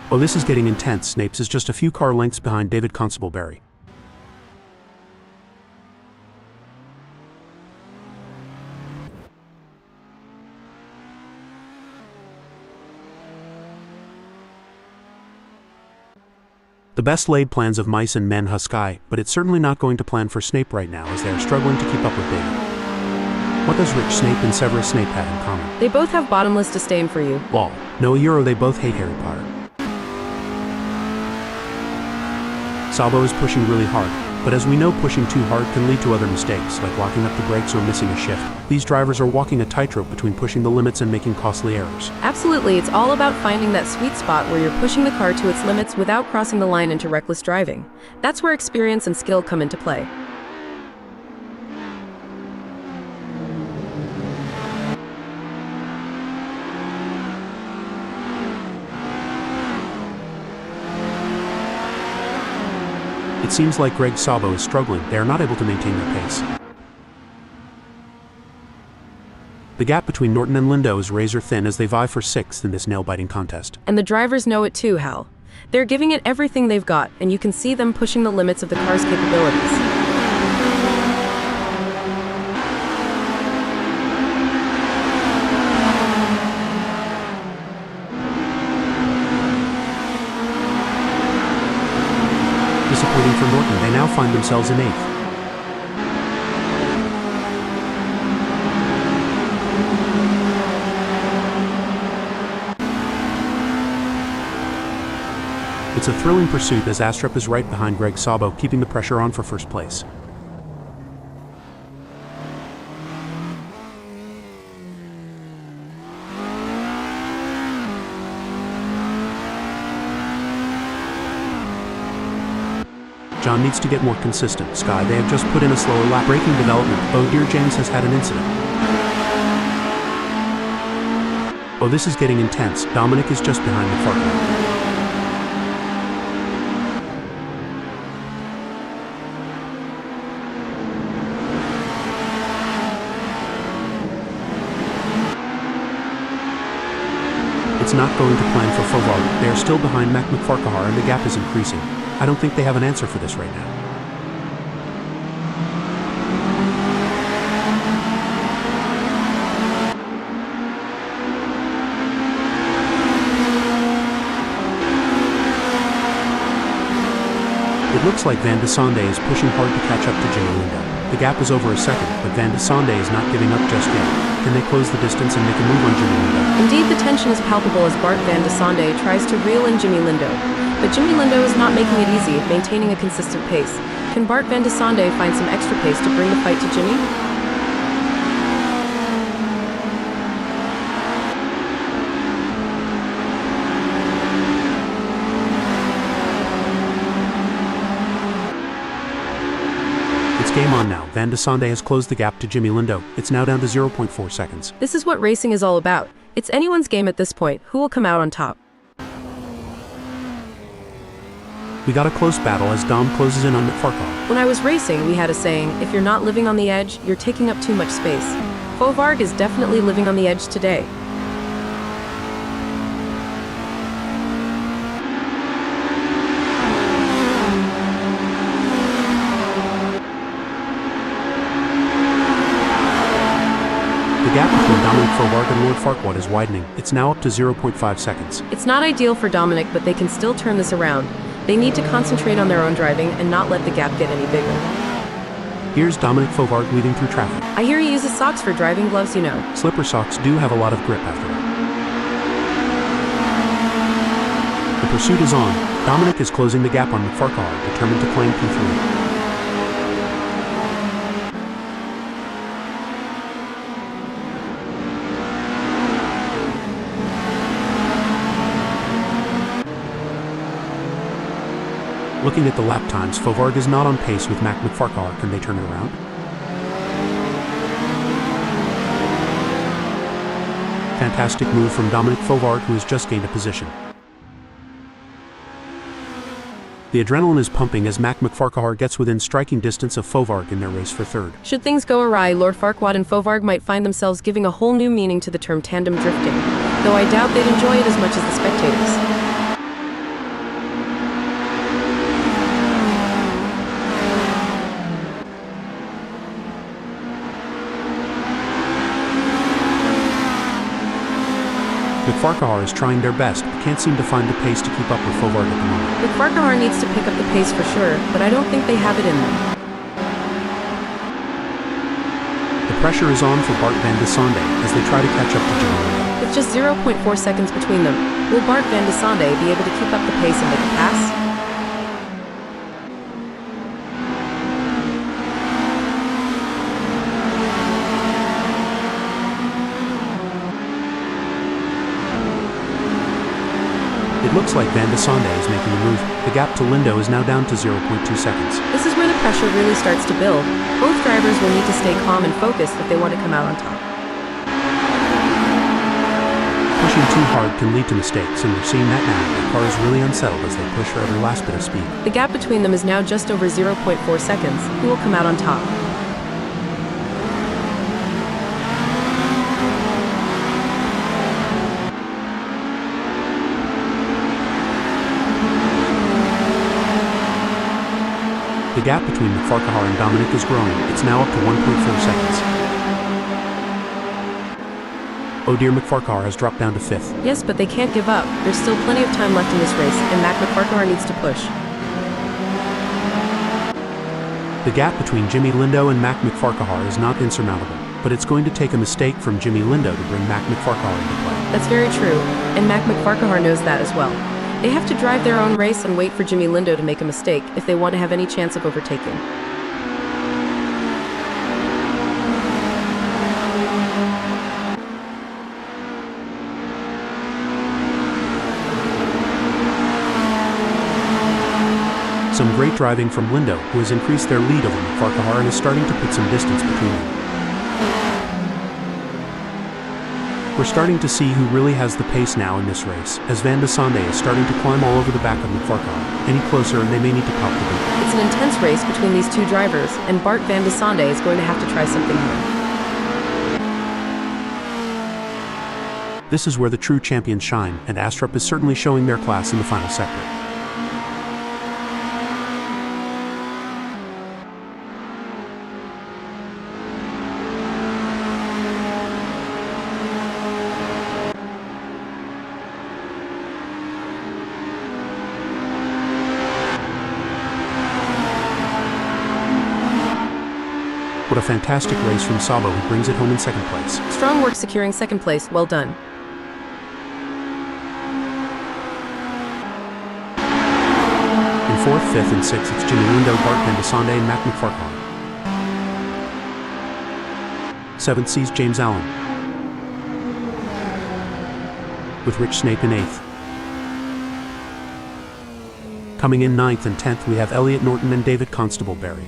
Oh, this is getting intense. Snapes is just a few car lengths behind David Constableberry. The best laid plans of mice and men Husky, but it's certainly not going to plan for Snape right now as they are struggling to keep up with David. What does Rich Snape and Severus Snape have in common? They both have bottomless disdain for you. Lol. No, Euro, they both hate Harry Potter. Sabo is pushing really hard, but as we know, pushing too hard can lead to other mistakes, like locking up the brakes or missing a shift. These drivers are walking a tightrope between pushing the limits and making costly errors. Absolutely, it's all about finding that sweet spot where you're pushing the car to its limits without crossing the line into reckless driving. That's where experience and skill come into play. It seems like Greg Sabo is struggling. They are not able to maintain their pace. The gap between Norton and Lindo is razor thin as they vie for 6th in this nail-biting contest. And the drivers know it too, Hal. They're giving it everything they've got, and you can see them pushing the limits of the car's capabilities. Disappointing for Norton, they now find themselves in 8th. It's a thrilling pursuit as Astrup is right behind Greg Sabo, keeping the pressure on for first place. John needs to get more consistent. Sky, they have just put in a slower lap. Braking development. Oh dear, James has had an incident. Oh, this is getting intense. Dominic is just behind McFarlane. It's not going to plan for Fovard. They are still behind Mac McFarquhar and the gap is increasing. I don't think they have an answer for this right now. It looks like Van de Sonde is pushing hard to catch up to Jimmy Lindo. The gap is over a second, but Van de Sonde is not giving up just yet. Can they close the distance and make a move on Jimmy Lindo? Indeed, the tension is palpable as Bart Van de Sonde tries to reel in Jimmy Lindo. But Jimmy Lindo is not making it easy, maintaining a consistent pace. Can Bart Van de Sonde find some extra pace to bring the fight to Jimmy? It's game on now. Van de Sonde has closed the gap to Jimmy Lindo. It's now down to 0.4 seconds. This is what racing is all about. It's anyone's game at this point. Who will come out on top? We got a close battle as Dom closes in on McFarquhar. When I was racing, we had a saying, if you're not living on the edge, you're taking up too much space. Fovarg is definitely living on the edge today. The gap between Dominic Fovarg and Lord Farquaad is widening. It's now up to 0.5 seconds. It's not ideal for Dominic, but they can still turn this around. They need to concentrate on their own driving and not let the gap get any bigger. Here's Dominic Fovarg weaving through traffic. I hear he uses socks for driving gloves, you know. Slipper socks do have a lot of grip after all. The pursuit is on. Dominic is closing the gap on McFarquhar, determined to claim P3. Looking at the lap times, Fovarg is not on pace with Mac McFarquhar. Can they turn it around? Fantastic move from Dominic Fovarg, who has just gained a position. The adrenaline is pumping as Mac McFarquhar gets within striking distance of Fovarg in their race for third. Should things go awry, Lord Farquaad and Fovarg might find themselves giving a whole new meaning to the term tandem drifting, though I doubt they'd enjoy it as much as the spectators. McFarquhar is trying their best, but can't seem to find the pace to keep up with Fovarg at the moment. McFarquhar needs to pick up the pace for sure, but I don't think they have it in them. The pressure is on for Bart van de Sande as they try to catch up to Jimmy Lindo. With just 0.4 seconds between them, will Bart van de Sande be able to keep up the pace and make a pass? It looks like Van de Sande is making a move. The gap to Lindo is now down to 0.2 seconds. This is where the pressure really starts to build. Both drivers will need to stay calm and focused if they want to come out on top. Pushing too hard can lead to mistakes, and we're seeing that now. The car is really unsettled as they push for every last bit of speed. The gap between them is now just over 0.4 seconds. Who will come out on top? The gap between McFarquhar and Dominic is growing. It's now up to 1.4 seconds. Oh dear, McFarquhar has dropped down to 5th. Yes, but they can't give up. There's still plenty of time left in this race, and Mac McFarquhar needs to push. The gap between Jimmy Lindo and Mac McFarquhar is not insurmountable, but it's going to take a mistake from Jimmy Lindo to bring Mac McFarquhar into play. That's very true, and Mac McFarquhar knows that as well. They have to drive their own race and wait for Jimmy Lindo to make a mistake if they want to have any chance of overtaking. Some great driving from Lindo, who has increased their lead over McFarquhar and is starting to put some distance between them. We're starting to see who really has the pace now in this race, as Van de Sande is starting to climb all over the back of McFarquhar. Any closer and they may need to pop the boot. It's an intense race between these two drivers, and Bart van de Sande is going to have to try something new. This is where the true champions shine, and Astrup is certainly showing their class in the final sector. What a fantastic race from Sabo, who brings it home in second place. Strong work securing second place, well done. In 4th, 5th, and 6th, it's Jimmy Lindo, Bart van de Sande, and Mac McFarquhar. 7th sees James Allen, with Rich Snape in 8th. Coming in 9th and 10th, we have Elliot Norton and David Constable Berry.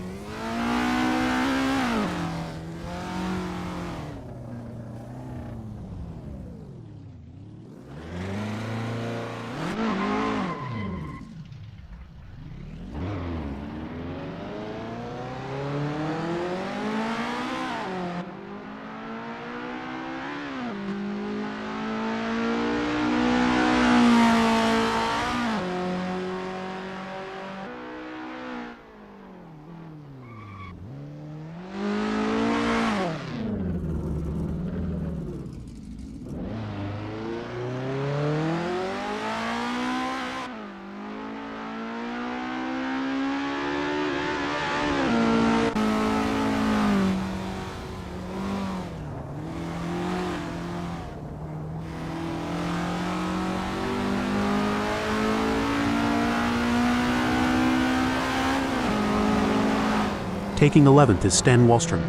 Taking 11th is Stan Wallstrom.